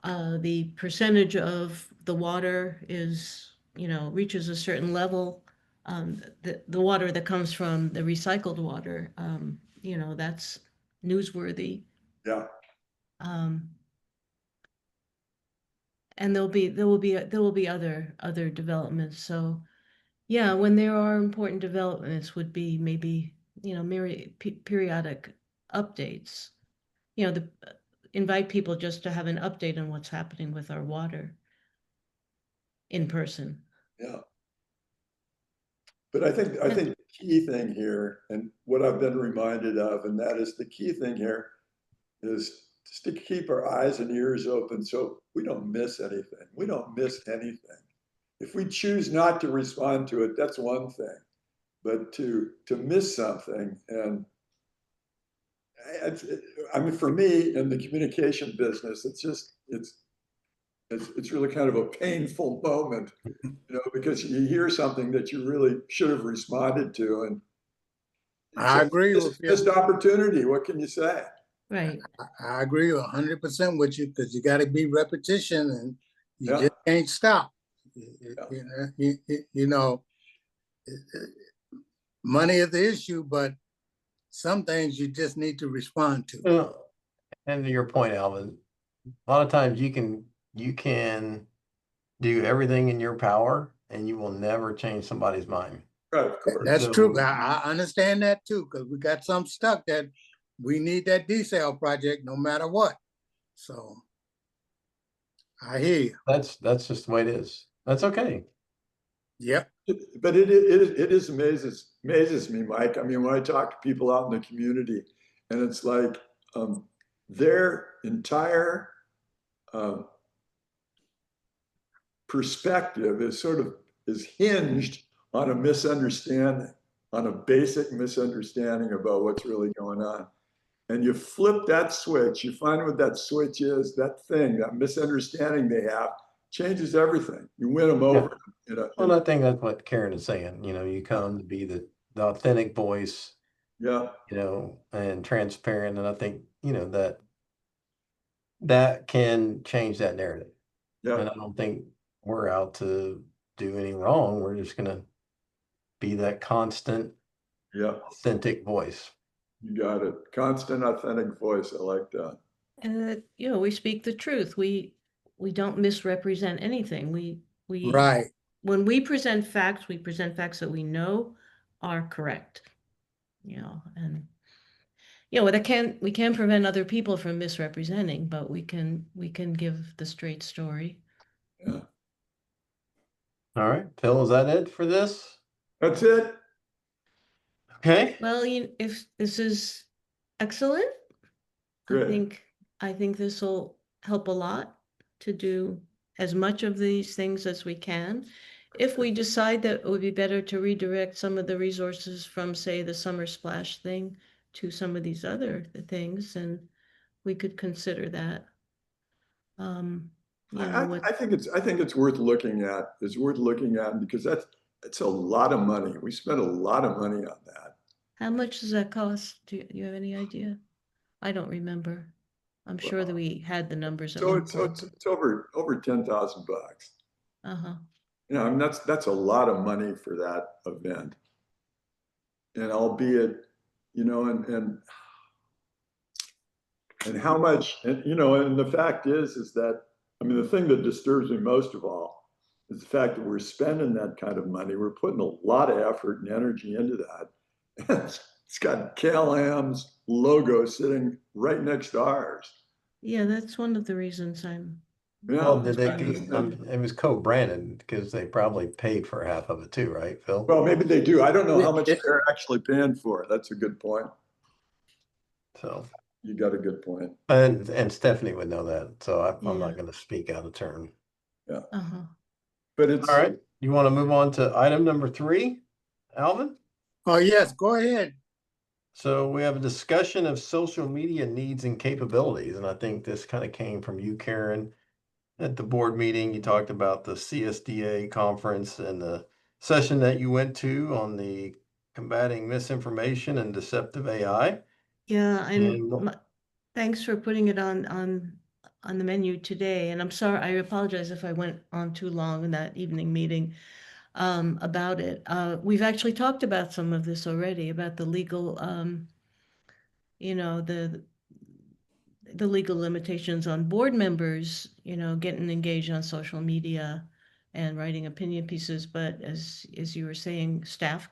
the percentage of the water is, reaches a certain level, the water that comes from the recycled water, that's newsworthy. Yeah. And there will be other developments. So yeah, when there are important developments, would be maybe, periodic updates, invite people just to have an update on what's happening with our water in person. Yeah. But I think the key thing here, and what I've been reminded of, and that is the key thing here, is just to keep our eyes and ears open so we don't miss anything. We don't miss anything. If we choose not to respond to it, that's one thing. But to miss something, and I mean, for me in the communication business, it's really kind of a painful moment, because you hear something that you really should have responded to, and I agree with you. Missed opportunity. What can you say? Right. I agree 100% with you, because you got to be repetition, and you just can't stop. Money is the issue, but some things you just need to respond to. And to your point, Alvin, a lot of times you can do everything in your power and you will never change somebody's mind. Right, of course. That's true. I understand that too, because we got some stuck that we need that desal project no matter what. So I hear you. That's just the way it is. That's okay. Yep. But it amazes me, Mike. I mean, when I talk to people out in the community, and it's like their entire perspective is hinged on a misunderstanding, on a basic misunderstanding about what's really going on. And you flip that switch, you find what that switch is, that thing, that misunderstanding they have changes everything. You win them over. Well, I think that's what Karen is saying. You come to be the authentic voice, yeah. And transparent. And I think, that can change that narrative. Yeah. And I don't think we're out to do any wrong. We're just going to be that constant, authentic voice. You got it. Constant, authentic voice. I like that. And that, we speak the truth. We don't misrepresent anything. We Right. When we present facts that we know are correct. And we can't prevent other people from misrepresenting, but we can give the straight story. Yeah. All right, Phil, is that it for this? That's it. Okay. Well, if this is excellent, Great. I think this will help a lot to do as much of these things as we can. If we decide that it would be better to redirect some of the resources from, say, the summer splash thing to some of these other things, and we could consider that. I think it's worth looking at. It's worth looking at because it's a lot of money. We spent a lot of money on that. How much does that cost? Do you have any idea? I don't remember. I'm sure that we had the numbers. So it's over $10,000. Uh-huh. I mean that's a lot of money for that event. And albeit, and how much, and the fact is that, I mean, the thing that disturbs me most of all is the fact that we're spending that kind of money. We're putting a lot of effort and energy into that. It's got KLM's logo sitting right next to ours. Yeah, that's one of the reasons Well, it was co-branded because they probably paid for half of it too, right, Phil? Well, maybe they do. I don't know how much they're actually paying for it. That's a good point. So you got a good point. And Stephanie would know that, so I'm not going to speak out of turn. Yeah. But it's all right. You want to move on to item number 3, Alvin? Oh, yes, go ahead. So we have a discussion of social media needs and capabilities. And I think this kind of came from you, Karen, at the board meeting. You talked about the CSDA conference and the session that you went to on the combating misinformation and deceptive AI. Yeah, and thanks for putting it on the menu today. And I'm sorry, I apologize if I went on too long in that evening meeting about it. We've actually talked about some of this already, about the legal, the legal limitations on board members, getting engaged on social media and writing opinion pieces. But as you were saying, staff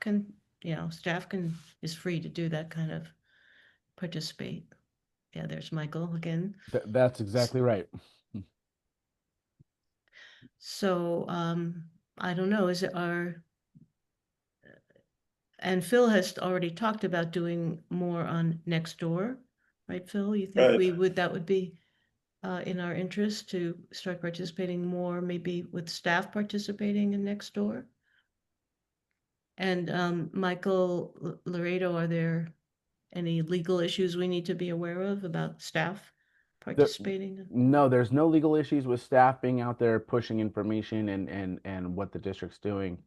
is free to do that kind of participate. Yeah, there's Michael again. That's exactly right. So I don't know, and Phil has already talked about doing more on Nextdoor, right, Phil? You think that would be in our interest to start participating more, maybe with staff participating in Nextdoor? And Michael Laredo, are there any legal issues we need to be aware of about staff participating? No, there's no legal issues with staff being out there pushing information and what the district's doing.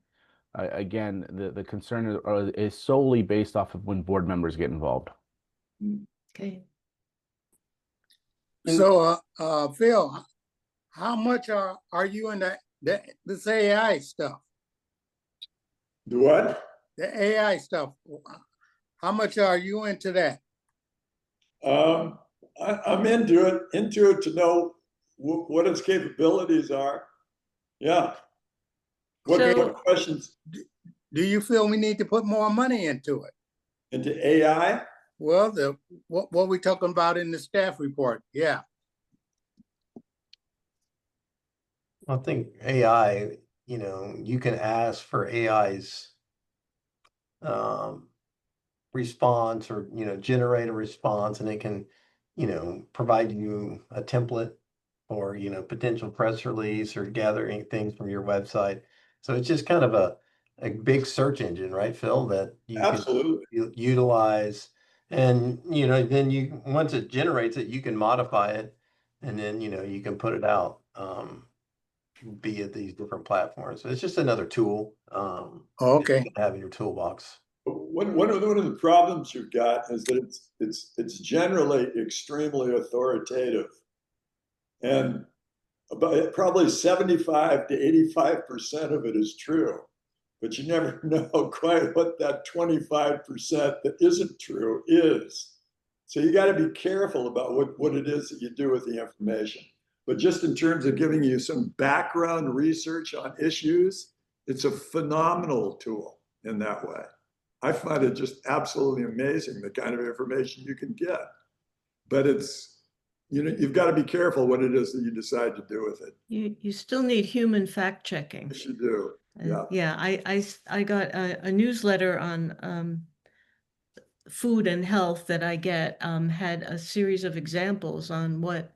Again, the concern is solely based off of when board members get involved. Okay. So, Phil, how much are you in this AI stuff? The what? The AI stuff. How much are you into that? I'm into it to know what its capabilities are. Yeah. What kind of questions? Do you feel we need to put more money into it? Into AI? Well, what we talking about in the staff report? Yeah. I think AI, you know, you can ask for AI's response, or, you know, generate a response, and it can, you know, provide you a template or, you know, potential press release or gathering things from your website. So it's just kind of a big search engine, right, Phil, that you can Absolutely. utilize. And, you know, then you, once it generates it, you can modify it, and then, you know, you can put it out via these different platforms. So it's just another tool that Okay. you can have in your toolbox. One of the problems you've got is that it's generally extremely authoritative, and about probably 75 to 85% of it is true, but you never know quite what that 25% that isn't true is. So you got to be careful about what it is that you do with the information. But just in terms of giving you some background research on issues, it's a phenomenal tool in that way. I find it just absolutely amazing, the kind of information you can get. But it's, you know, you've got to be careful what it is that you decide to do with it. You still need human fact checking. Yes, you do. Yeah. Yeah, I got a newsletter on food and health that I get, had a series of examples on what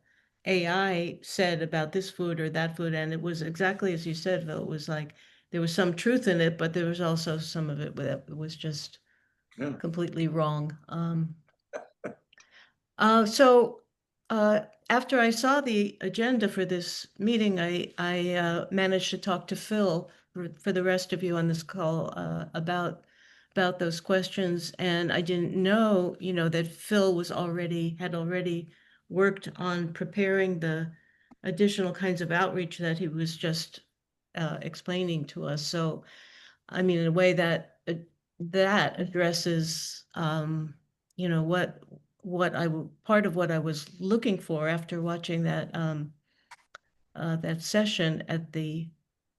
AI said about this food or that food, and it was exactly as you said, Phil. It was like there was some truth in it, but there was also some of it that was just Yeah. completely wrong. So after I saw the agenda for this meeting, I managed to talk to Phil for the rest of you on this call about those questions, and I didn't know, you know, that Phil had already worked on preparing the additional kinds of outreach that he was just explaining to us. So, I mean, in a way that that addresses, you know, part of what I was looking for after watching that that session at the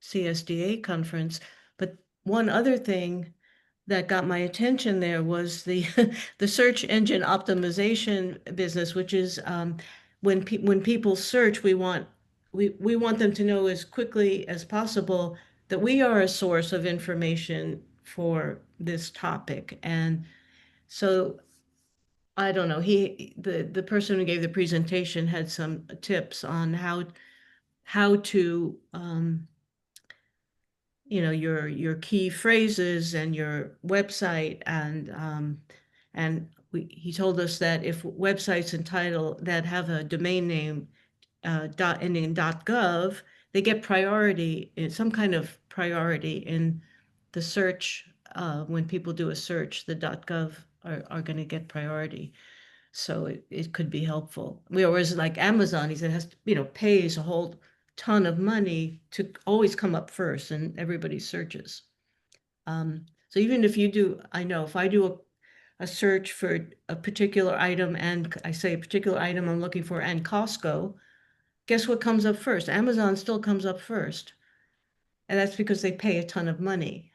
CSDA conference. But one other thing that got my attention there was the the search engine optimization business, which is when people search, we want them to know as quickly as possible that we are a source of information for this topic. And so I don't know, the person who gave the presentation had some tips on how to you know, your key phrases and your website, and he told us that if websites entitled that have a domain name ending in .gov, they get priority, some kind of priority in the search. When people do a search, the .gov are going to get priority. So it could be helpful. Whereas like Amazon, he said, has to, you know, pays a whole ton of money to always come up first, and everybody searches. So even if you do, I know if I do a search for a particular item, and I say a particular item I'm looking for, and Costco, guess what comes up first? Amazon still comes up first. And that's because they pay a ton of money.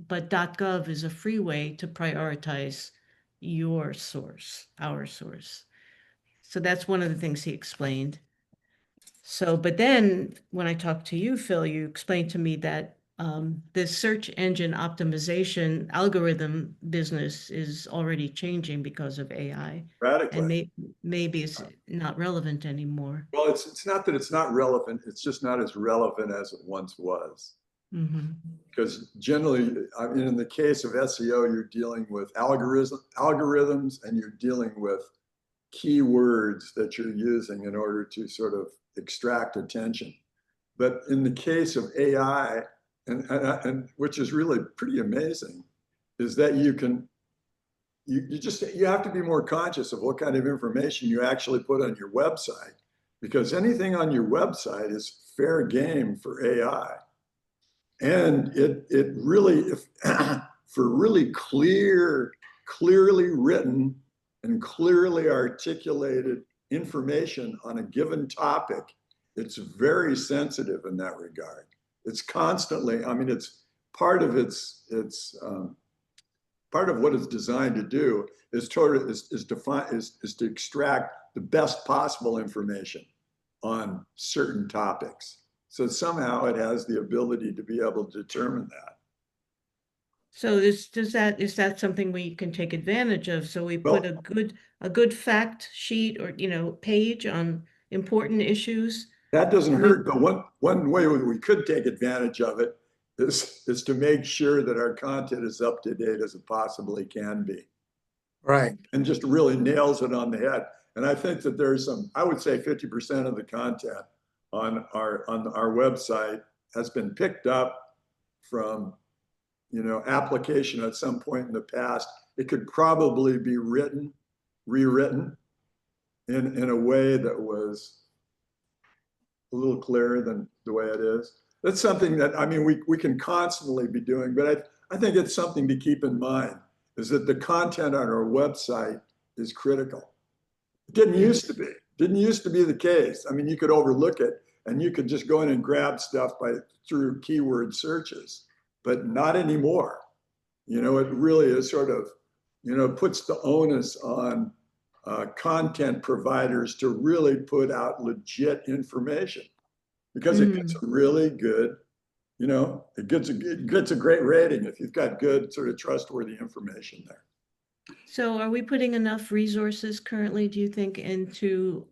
But .gov is a free way to prioritize your source, our source. So that's one of the things he explained. So, but then when I talked to you, Phil, you explained to me that this search engine optimization algorithm business is already changing because of AI, Radically. and maybe it's not relevant anymore. Well, it's not that it's not relevant. It's just not as relevant as it once was. Mm-hmm. Because generally, I mean, in the case of SEO, you're dealing with algorithms, and you're dealing with keywords that you're using in order to sort of extract attention. But in the case of AI, and which is really pretty amazing, is that you have to be more conscious of what kind of information you actually put on your website, because anything on your website is fair game for AI. And it really, if for really clearly written and clearly articulated information on a given topic, it's very sensitive in that regard. It's constantly, I mean, it's part of its part of what it's designed to do is to extract the best possible information on certain topics. So somehow it has the ability to be able to determine that. So is that something we can take advantage of? So we put Well- a good fact sheet or, page on important issues? That doesn't hurt, but one way we could take advantage of it is to make sure that our content is up to date as it possibly can be. Right. And just really nails it on the head. And I think that there's I would say 50% of the content on our website has been picked up from, application at some point in the past. It could probably be rewritten in a way that was a little clearer than the way it is. That's something that, we can constantly be doing, but I think it's something to keep in mind, is that the content on our website is critical. It didn't used to be the case. You could overlook it and you could just go in and grab stuff through keyword searches, but not anymore. It really is sort of, puts the onus on content providers to really put out legit information, because it gets a really good, it gets a great rating if you've got good sort of trustworthy information there. So are we putting enough resources currently, do you think, into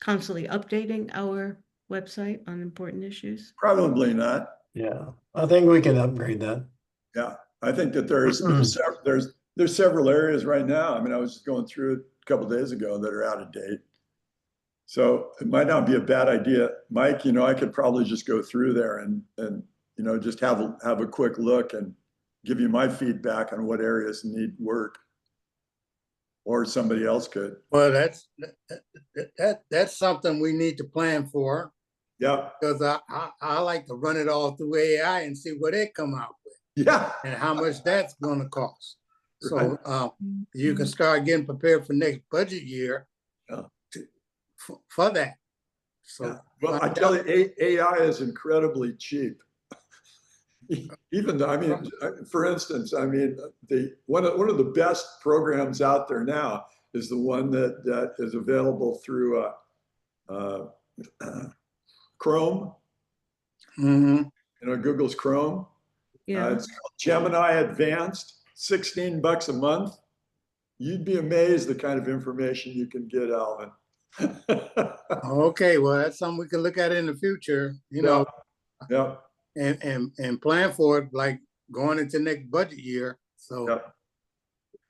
constantly updating our website on important issues? Probably not. Yeah, I think we can upgrade that. Yeah, I think that there's several areas right now. I was just going through it a couple of days ago that are out of date. So it might not be a bad idea, Mike. I could probably just go through there and just have a quick look and give you my feedback on what areas need work, or somebody else could. Well, that's something we need to plan for, Yeah, because I like to run it all through AI and see what it come out with yeah, and how much that's gonna cost. Right. So you can start getting prepared for next budget year Yeah. for that. So yeah. Well, I tell you, AI is incredibly cheap. Even though, for instance, one of the best programs out there now is the one that is available through Chrome. Mhm. Google's Chrome. Yeah. It's called Gemini Advanced, $16 a month. You'd be amazed the kind of information you can get, Alvin. Okay, well, that's something we can look at in the future, Yeah. Yeah. and plan for it, like going into next budget year. So Yeah.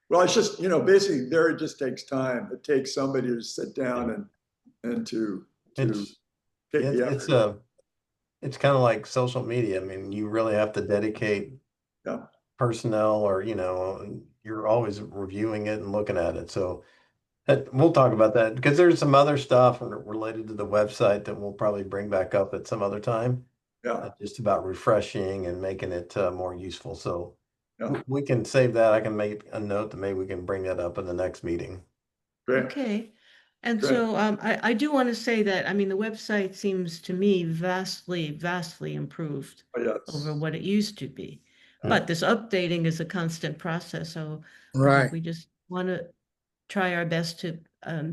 Well, it's just, basically there, it just takes time. It takes somebody to sit down and to take the effort. It's kind of like social media. You really have to dedicate personnel, or you're always reviewing it and looking at it. So we'll talk about that, because there's some other stuff related to the website that we'll probably bring back up at some other time. Yeah. Just about refreshing and making it more useful. So Yeah. we can save that. I can make a note that maybe we can bring that up in the next meeting. Great. Okay. And Great. so I do want to say that, the website seems to me vastly improved Oh, yes. over what it used to be. Yeah. But this updating is a constant process. So right. we just want to try our best to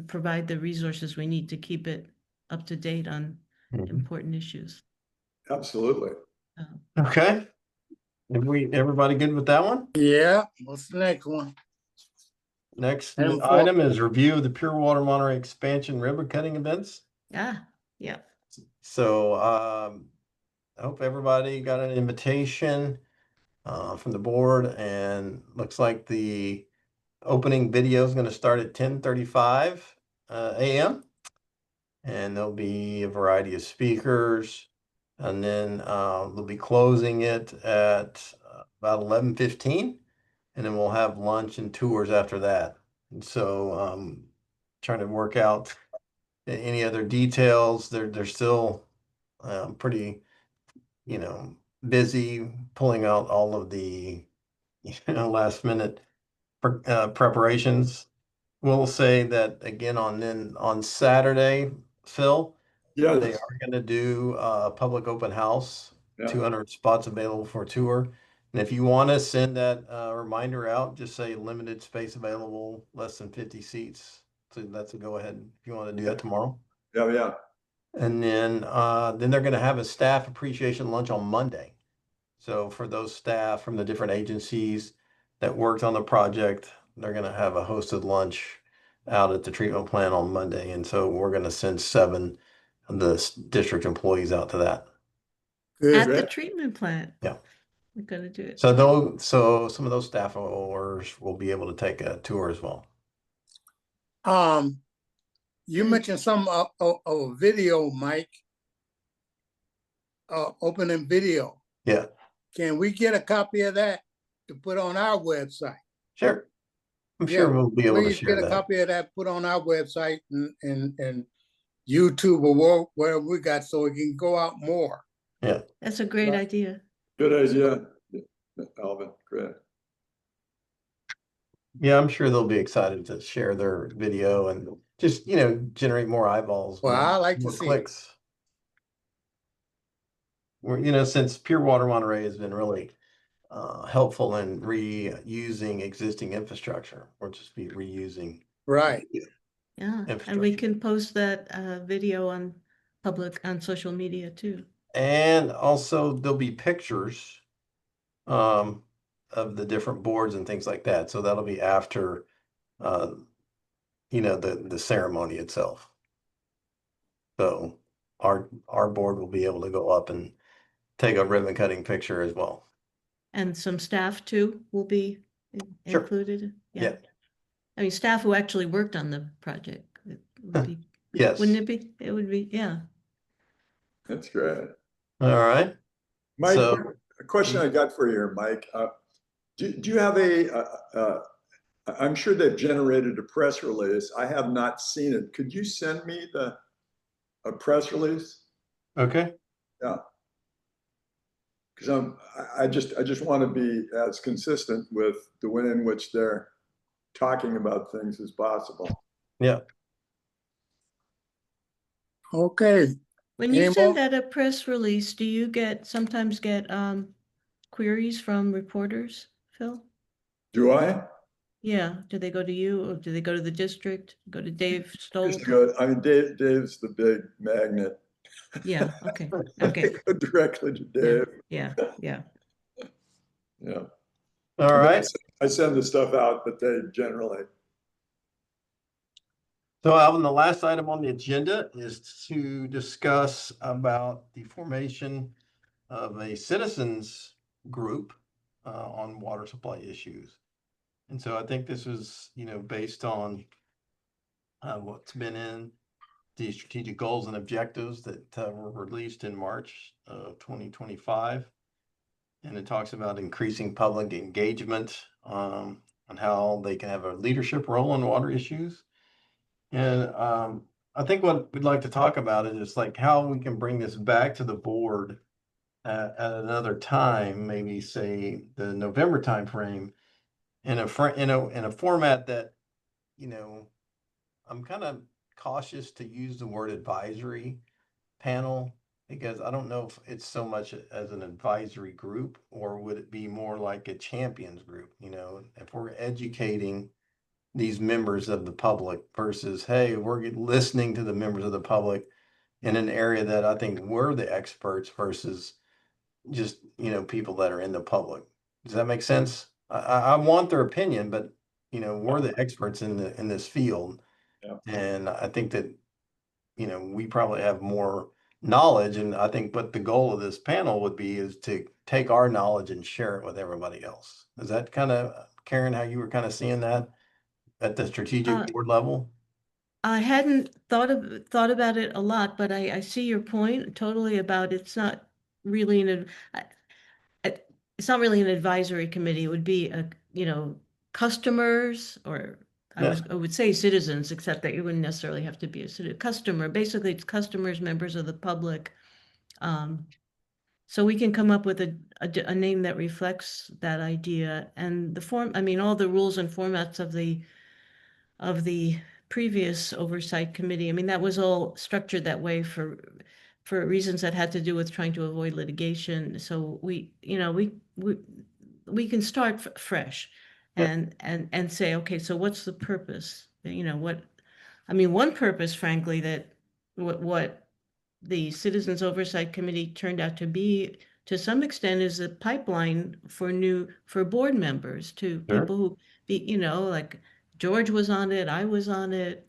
provide the resources we need to keep it up to date on important issues. Absolutely. Okay. Everybody good with that one? Yeah. What's the next one? Next Item 4. item is review of the Pure Water Monterey expansion ribbon cutting events. Yeah. So I hope everybody got an invitation from the board, and looks like the opening video is going to start at 10:35 a.m. and there'll be a variety of speakers, and then they'll be closing it at about 11:15, and then we'll have lunch and tours after that. And so trying to work out any other details. They're still pretty busy pulling out all of the last minute preparations. We'll say that again on Saturday, Phil. Yes. They are going to do a public open house. Yeah. 200 spots available for a tour. And if you want to send that reminder out, just say limited space available, less than 50 seats. So that's a go ahead if you want to do that tomorrow. Yeah, yeah. And then they're going to have a staff appreciation lunch on Monday. So for those staff from the different agencies that worked on the project, they're going to have a hosted lunch out at the treatment plant on Monday. And so we're going to send 7 of the district employees out to that. Good. At the Great. treatment plant. Yeah. We're gonna do it. So some of those staff members will be able to take a tour as well. You mentioned some of a video, Mike. Opening video. Yeah, Can we get a copy of that to put on our website? sure. I'm Yeah, sure we'll be able to Please share get a that. copy of that, put on our website and YouTube or wherever we got, so it can go out more. Yeah. That's a great idea. Good idea, Alvin. Great. Yeah, I'm sure they'll be excited to share their video and just, generate more eyeballs. Well, I like to more see it. clicks. Since Pure Water Monterey has been really helpful in reusing existing infrastructure, or just be reusing. Right. Yeah, and we Infrastructure. can post that video on social media too. And also there'll be pictures of the different boards and things like that. So that'll be after, the ceremony itself. So our board will be able to go up and take a ribbon cutting picture as well. And some staff too will be Sure. included. Yeah. I mean, staff who actually worked on the project. It would be, Yes. wouldn't it be? It would be, yeah. That's great. All right. Mike, So- a question I got for you here, Mike. Do you have I'm sure they've generated a press release. I have not seen it. Could you send me a press release? Okay. Yeah. Because I just want to be as consistent with the way in which they're talking about things as possible. Yeah. Okay. When you Any send more? out a press release, do you sometimes get queries from reporters, Phil? Do I? Yeah, do they go to you or do they go to the district, go to Dave Stoll? Just to go, I mean, Dave's the big magnet. Yeah, okay, They okay, go directly to Dave. yeah. Yeah. All right. I send the stuff out, but they generally. So Alvin, the last item on the agenda is to discuss about the formation of a citizens group on water supply issues. And so I think this is, based on what's been in the strategic goals and objectives that were released in March of 2025. And it talks about increasing public engagement on how they can have a leadership role in water issues. And I think what we'd like to talk about is like how we can bring this back to the board at another time, maybe say the November timeframe, in a format that, I'm kind of cautious to use the word advisory panel, because I don't know if it's so much as an advisory group, or would it be more like a champions group? If we're educating these members of the public versus, hey, we're listening to the members of the public in an area that I think we're the experts versus just, people that are in the public. Does that make sense? I want their opinion, but we're the experts in this field. Yeah. And I think that, we probably have more knowledge. And I think what the goal of this panel would be is to take our knowledge and share it with everybody else. Is that kind of, Karen, how you were kind of seeing that at the strategic board level? I hadn't thought about it a lot, but I see your point totally about it's not really it's not really an advisory committee. It would be customers, or I would say citizens, except that you wouldn't necessarily have to be a customer. Basically, it's customers, members of the public. So we can come up with a name that reflects that idea, and all the rules and formats of the previous oversight committee. I mean, that was all structured that way for reasons that had to do with trying to avoid litigation. So we can start fresh Yeah. and say, okay, so what's the purpose? You know, one purpose, frankly, that what the Citizens Oversight Committee turned out to be, to some extent, is a pipeline for board members, to Sure. people who like George was on it, I was on it.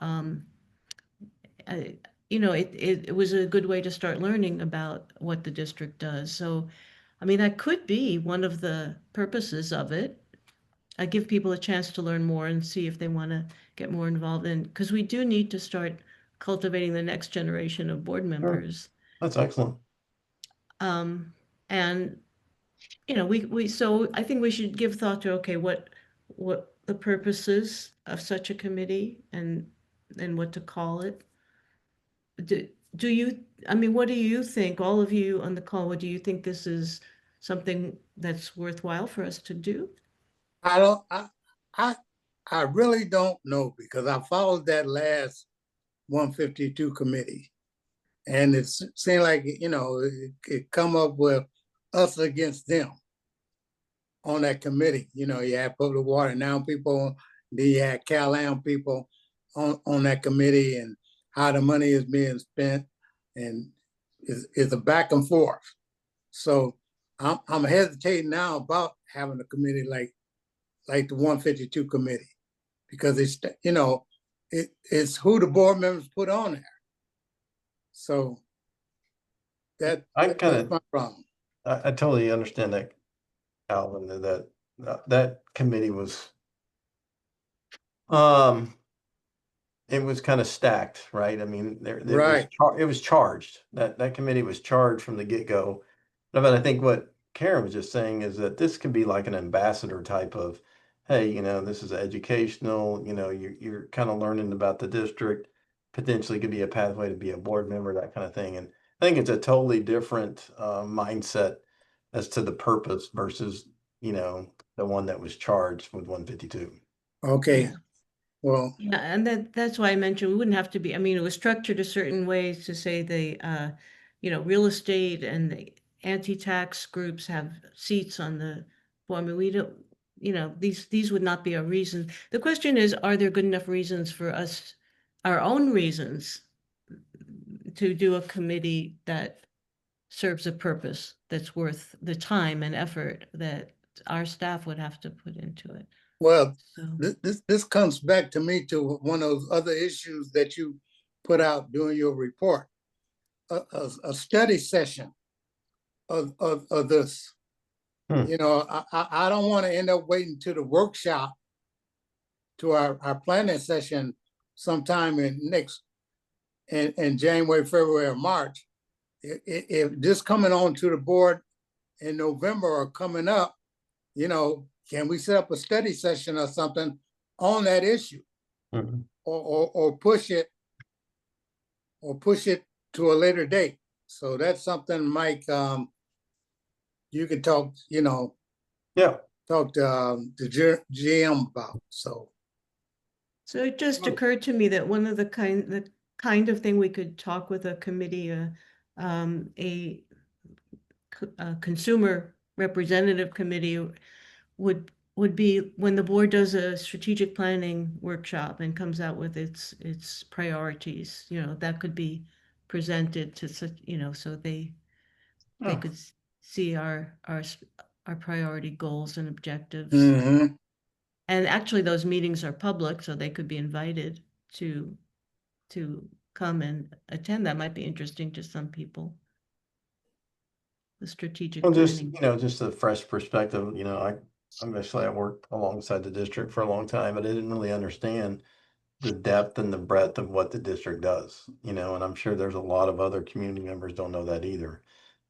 It was a good way to start learning about what the district does. So, I mean, that could be one of the purposes of it. I give people a chance to learn more and see if they want to get more involved in, because we do need to start cultivating the next generation of board members. That's excellent. And so I think we should give thought to, okay, what the purposes of such a committee and what to call it. Do you, I mean, what do you think, all of you on the call, what do you think this is something that's worthwhile for us to do? I don't, I, I really don't know, because I followed that last 152 committee. And it seemed like, it come up with us against them on that committee. You had public water now people, then you had Cal-Am people on that committee, and how the money is being spent, and is a back and forth. So I'm hesitating now about having a committee like the 152 committee, because it's who the board members put on there. So that's my problem. I totally understand that, Alvin, that committee was, it was kind of stacked, right? I mean, Right. it was charged. That committee was charged from the get-go. But I think what Karen was just saying is that this could be like an ambassador type of, hey, this is educational, you're kind of learning about the district, potentially could be a pathway to be a board member, that kind of thing. And I think it's a totally different mindset as to the purpose versus, the one that was charged with 152. Okay. Yeah. Well, Yeah, and that's why I mentioned we wouldn't have to be, I mean, it was structured a certain way to say the, real estate and the anti-tax groups have seats on the board. I mean, we don't, these would not be a reason. The question is, are there good enough reasons for us, our own reasons, to do a committee that serves a purpose that's worth the time and effort that our staff would have to put into it? well, So, this comes back to me to one of those other issues that you put out during your report, a study session of this. I don't want to end up waiting to the workshop, to our planning session sometime in January, February, or March. If this coming on to the board in November or coming up, can we set up a study session or something on that issue? Mhm. Or push it to a later date? So that's something, Mike, you can talk, Yeah. talk to the GM about. So it just occurred to me that one of the kind of thing we could talk with a committee, a consumer representative committee would be when the board does a strategic planning workshop and comes out with its priorities, that could be presented to such, so they Oh. could see our priority goals and objectives. mhm. And actually those meetings are public, so they could be invited to come and attend. That might be interesting to some people. The strategic Well, just, planning. just a fresh perspective, I worked alongside the district for a long time, but I didn't really understand the depth and the breadth of what the district does, and I'm sure there's a lot of other community members don't know that either.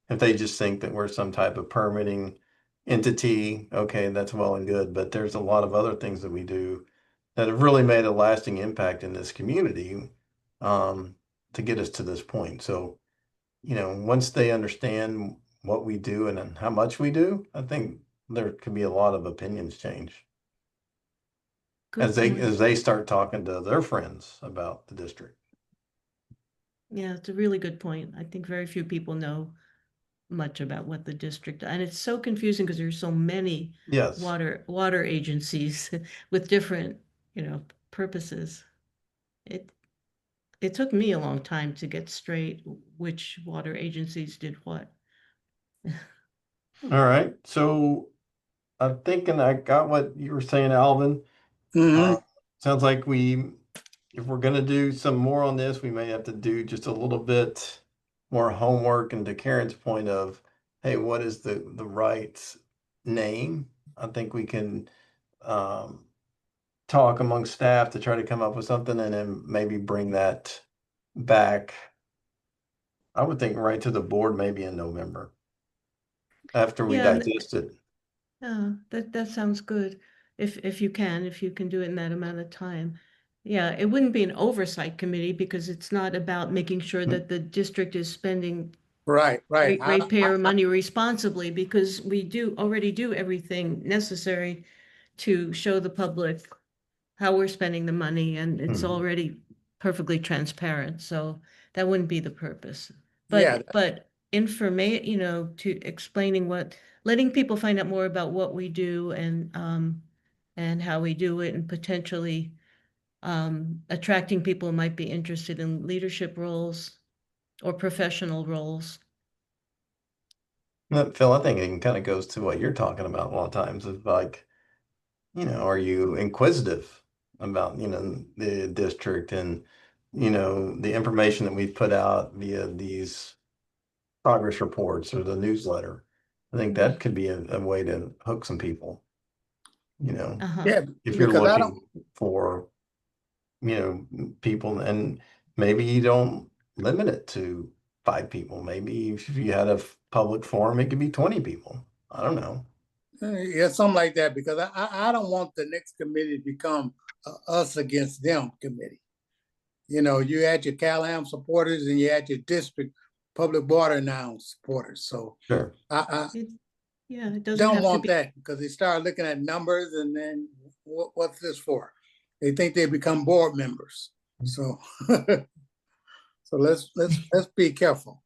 If they just think that we're some type of permitting entity, okay, that's well and good, but there's a lot of other things that we do that have really made a lasting impact in this community, to get us to this point. So, once they understand what we do and how much we do, I think there could be a lot of opinions change Good as point. they start talking to their friends about the district. Yeah, it's a really good point. I think very few people know much about what the district, and it's so confusing because there's so many Yes. water agencies with different, purposes. It took me a long time to get straight which water agencies did what. All right. So I'm thinking I got what you were saying, Alvin. Mhm. Sounds like if we're gonna do some more on this, we may have to do just a little bit more homework. And to Karen's point of, hey, what is the right name? I think we can talk among staff to try to come up with something and then maybe bring that back. I would think right to the board maybe in November after we Yeah, and digest it. that sounds good. If you can do it in that amount of time. Yeah, it wouldn't be an oversight committee because it's not about making sure that the district is spending Right. ratepayer money responsibly, because we already do everything necessary to show the public how we're spending the money, and it's Mhm. already perfectly transparent, so that wouldn't be the purpose. Yeah. But to explaining letting people find out more about what we do and how we do it, and potentially attracting people who might be interested in leadership roles or professional roles. Phil, I think it kind of goes to what you're talking about a lot of times of like, are you inquisitive about, the district and, the information that we've put out via these progress reports or the newsletter. I think that could be a way to hook some people, Uh-huh. Yeah. if you're Because I don't. looking for, people, and maybe you don't limit it to 5 people. Maybe if you had a public forum, it could be 20 people. I don't know. Yeah, something like that, because I don't want the next committee to become us against them committee. You had your Callahan supporters and you had your district public water now supporters. So Sure. I It doesn't don't have to want be. that, because they start looking at numbers and then what's this for? They think they become board members. So so let's be careful.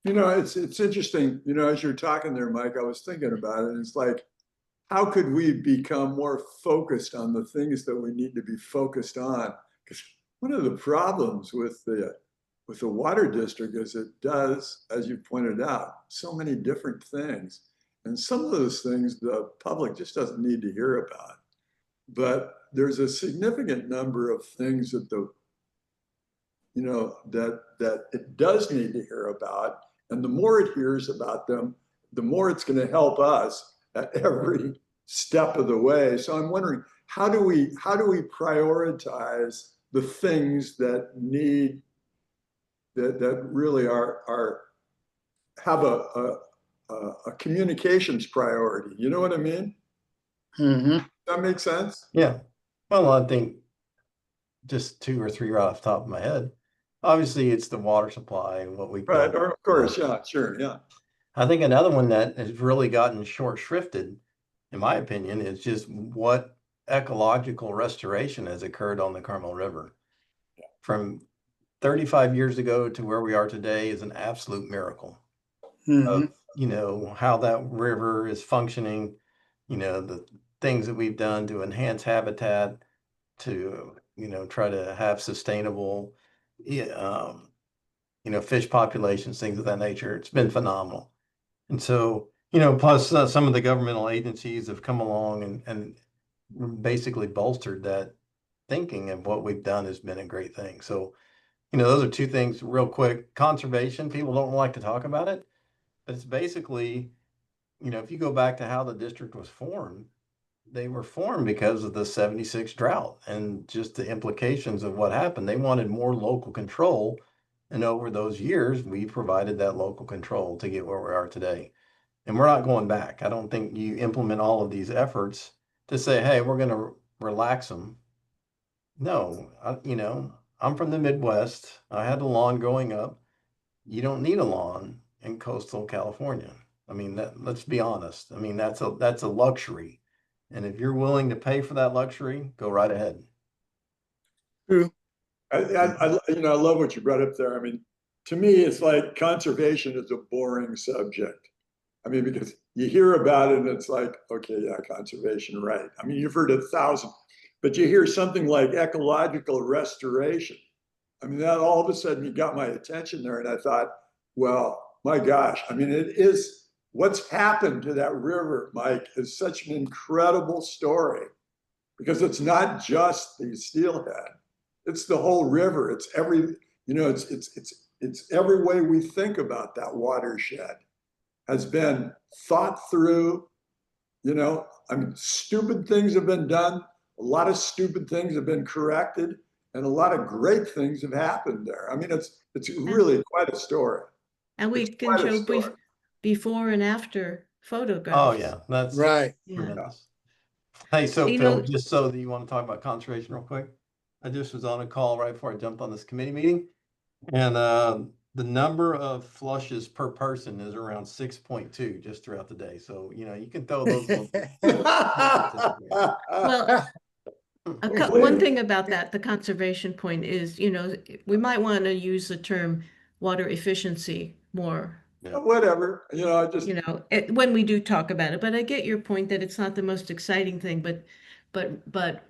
It's interesting, as you're talking there, Mike, I was thinking about it. And it's like, how could we become more focused on the things that we need to be focused on? Because one of the problems with the water district is it does, as you pointed out, so many different things. And some of those things the public just doesn't need to hear about. But there's a significant number of things that that it does need to hear about. And the more it hears about them, the more it's going to help us at every step of the way. So I'm wondering, how do we prioritize the things that need that really have a communications priority? You know what I mean? Mm-hmm. Does that make sense? Yeah. Well, I think just 2 or 3 right off the top of my head. Obviously, it's the water supply and what we've Right. done. Or of course, yeah, sure, yeah. I think another one that has really gotten short shrifted, in my opinion, is just what ecological restoration has occurred on the Carmel River. From 35 years ago to where we are today is an absolute miracle Mm-hmm. of, how that river is functioning, the things that we've done to enhance habitat, to, try to have sustainable, fish populations, things of that nature. It's been phenomenal. And so, plus some of the governmental agencies have come along and basically bolstered that thinking, and what we've done has been a great thing. So, those are 2 things real quick. Conservation, people don't like to talk about it, but it's basically, if you go back to how the district was formed, they were formed because of the 76 drought and just the implications of what happened. They wanted more local control. And over those years, we provided that local control to get where we are today. And we're not going back. I don't think you implement all of these efforts to say, hey, we're going to relax them. No, I'm from the Midwest. I had a lawn growing up. You don't need a lawn in coastal California. I mean, let's be honest. I mean, that's a luxury. And if you're willing to pay for that luxury, go right ahead. True. I love what you brought up there. I mean, to me, it's like conservation is a boring subject. I mean, because you hear about it and it's like, okay, yeah, conservation, right. I mean, you've heard 1,000, but you hear something like ecological restoration. I mean, that all of a sudden you got my attention there. And I thought, well, my gosh, I mean, it is what's happened to that river, Mike, is such an incredible story because it's not just the steelhead. It's the whole river. It's every, you know, it's every way we think about that watershed has been thought through. You know, I mean, stupid things have been done. A lot of stupid things have been corrected, and a lot of great things have happened there. I mean, it's really quite a story. And we It's can quite a show story. before and after photographs. Oh, yeah, that's Right. Yeah. tremendous. Hey, so You Phil, know- just so that you want to talk about conservation real quick. I just was on a call right before I jumped on this committee meeting. And the number of flushes per person is around 6.2 just throughout the day. So, you know, you can throw those. Well, one thing about that, the conservation point is, you know, we might want to use the term water efficiency more, Whatever, you know, I just, you know, when we do talk about it. But I get your point that it's not the most exciting thing, but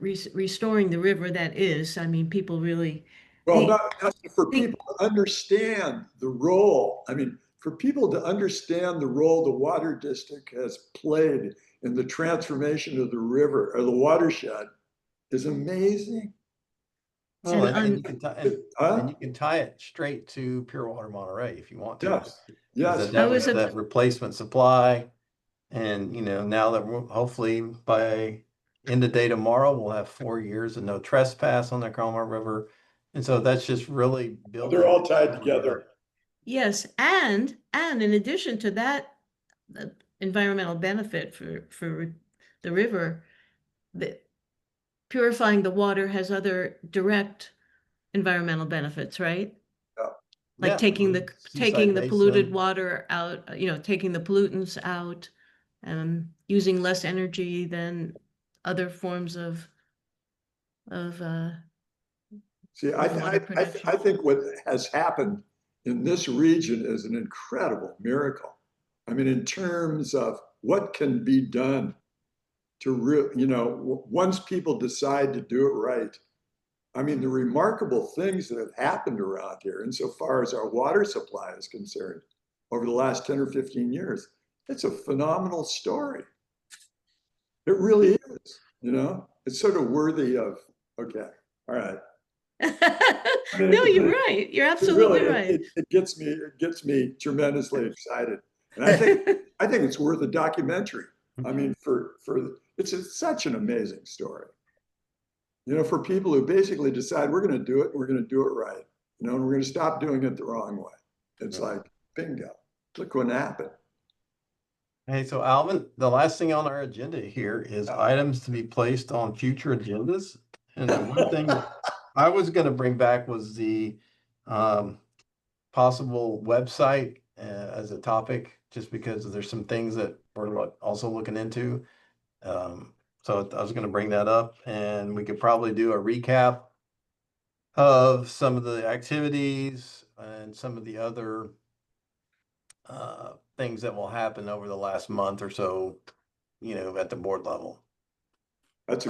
restoring the river, that is, I mean, people really. well, not for people to understand the role. I mean, for people to understand the role the water district has played in the transformation of the river or the watershed is amazing. Well, And and you can Huh? and you can tie it straight to Pure Water Monterey if you want to. Yes, yes. That was that replacement supply. And, you know, now that hopefully by end of day tomorrow, we'll have 4 years of no trespass on the Como River. And so that's just really building. They're all tied together. yes, and in addition to that, the environmental benefit for the river, the purifying the water has other direct environmental benefits, right? Like Yeah, taking the seaside polluted basin. water out, you know, taking the pollutants out, using less energy than other forms of See, water production. I think what has happened in this region is an incredible miracle. I mean, in terms of what can be done to you know, once people decide to do it right. I mean, the remarkable things that have happened around here insofar as our water supply is concerned over the last 10 or 15 years, it's a phenomenal story. It really is, you know, it's sort of worthy of, okay, all right. No, you're right. You're absolutely right. It gets me tremendously excited. And I think it's worth a documentary. I mean, it's such an amazing story. You know, for people who basically decide we're going to do it, we're going to do it right. You know, and we're going to stop doing it the wrong way. It's like, bingo, look what happened. Hey, so Alvin, the last thing on our agenda here is items to be placed on future agendas. And the one thing that I was going to bring back was the possible website as a topic, just because there's some things that we're also looking into. So I was going to bring that up, and we could probably do a recap of some of the activities and some of the other things that will happen over the last month or so, you know, at the board level. That's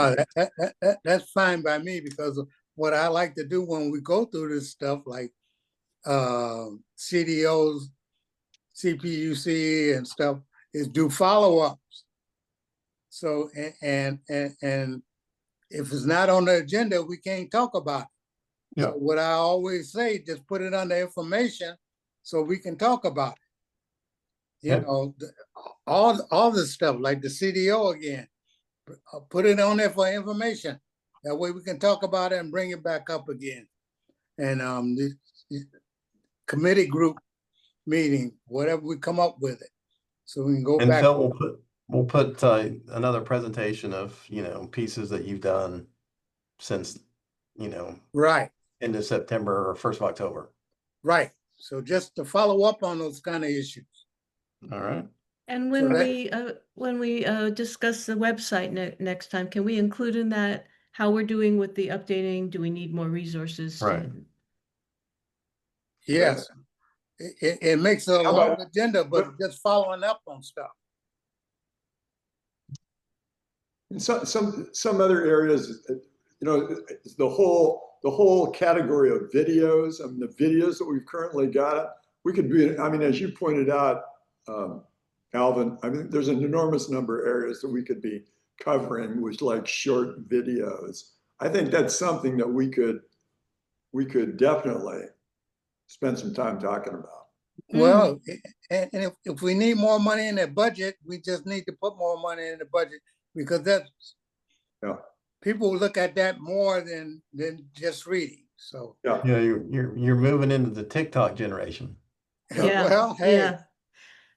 fine by me, because what I like to do when we go through this stuff, like CDOs, CPUC and stuff, is do follow-ups. So, and if it's not on the agenda, we can't talk about it. Yeah. So what I always say, just put it under information so we can talk about it. You know, all this stuff, like the CDO again, put it on there for information. That way we can talk about it and bring it back up again. And the committee group meeting, whatever we come up with it, so we can go back. So we'll put another presentation of, you know, pieces that you've done since, you know, right, into September or 1st of October. Right. So just to follow up on those kind of issues. All right. And when we discuss the website next time, can we include in that how we're doing with the updating? Do we need more resources? Right. Yes. it makes a How long about- agenda, but just following up on stuff. And some other areas, the whole category of videos, I mean, the videos that we've currently got, we could be, I mean, as you pointed out, Alvin, I mean, there's an enormous number of areas that we could be covering with like short videos. I think that's something that we could definitely spend some time talking about. Well, and if we need more money in the budget, we just need to put more money in the budget because that's, Yeah. people look at that more than just reading. So, Yeah. Yeah, you're moving into the TikTok generation. Yeah, well, hey, yeah.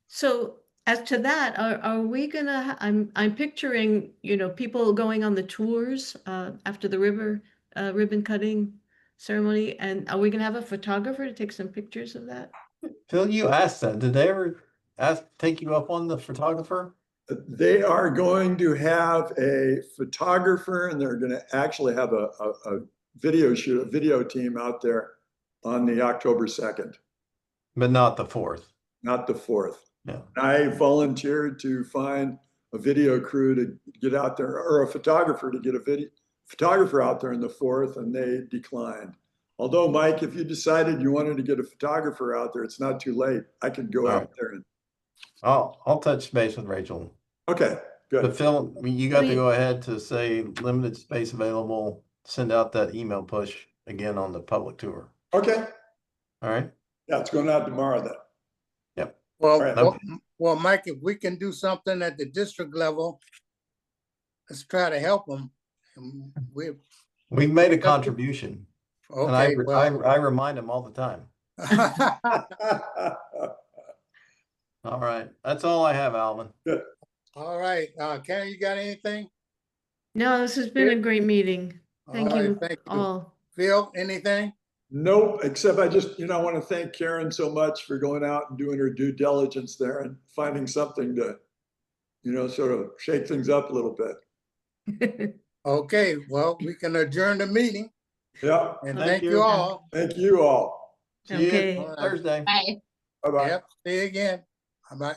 So as to that, are we gonna, I'm picturing, people going on the tours after the ribbon cutting ceremony, and are we gonna have a photographer to take some pictures of that? Phil, you asked that. Did they ever take you up on the photographer? They are going to have a photographer and they're going to actually have a video shoot, a video team out there on the October 2nd, But not the 4th. not the 4th. Yeah. I volunteered to find a video crew to get out there, or a photographer to get a video photographer out there in the 4th, and they declined. Although, Mike, if you decided you wanted to get a photographer out there, it's not too late. I could go out there and. I'll touch base with Rachel. Okay, good. But Phil, you got to Wait. go ahead to say limited space available. Send out that email push again on the public tour. Okay, All right. yeah, it's going out tomorrow then. Yep. well, Right. well, Mike, if we can do something at the district level, let's try to help them. We've made a contribution, and Okay, well, I remind them all the time. All right, that's all I have, Alvin. all right. Karen, you got anything? No, this has been a great meeting. Thank All right, you thank you. all. Phil, anything? Nope, except I just, I want to thank Karen so much for going out and doing her due diligence there and finding something to, sort of shake things up a little bit. Okay, well, we can adjourn the meeting Yeah, and Thank thank you. you all. thank you all. See Okay. you Thursday. Bye. Bye-bye. Yep, see you again. Bye-bye.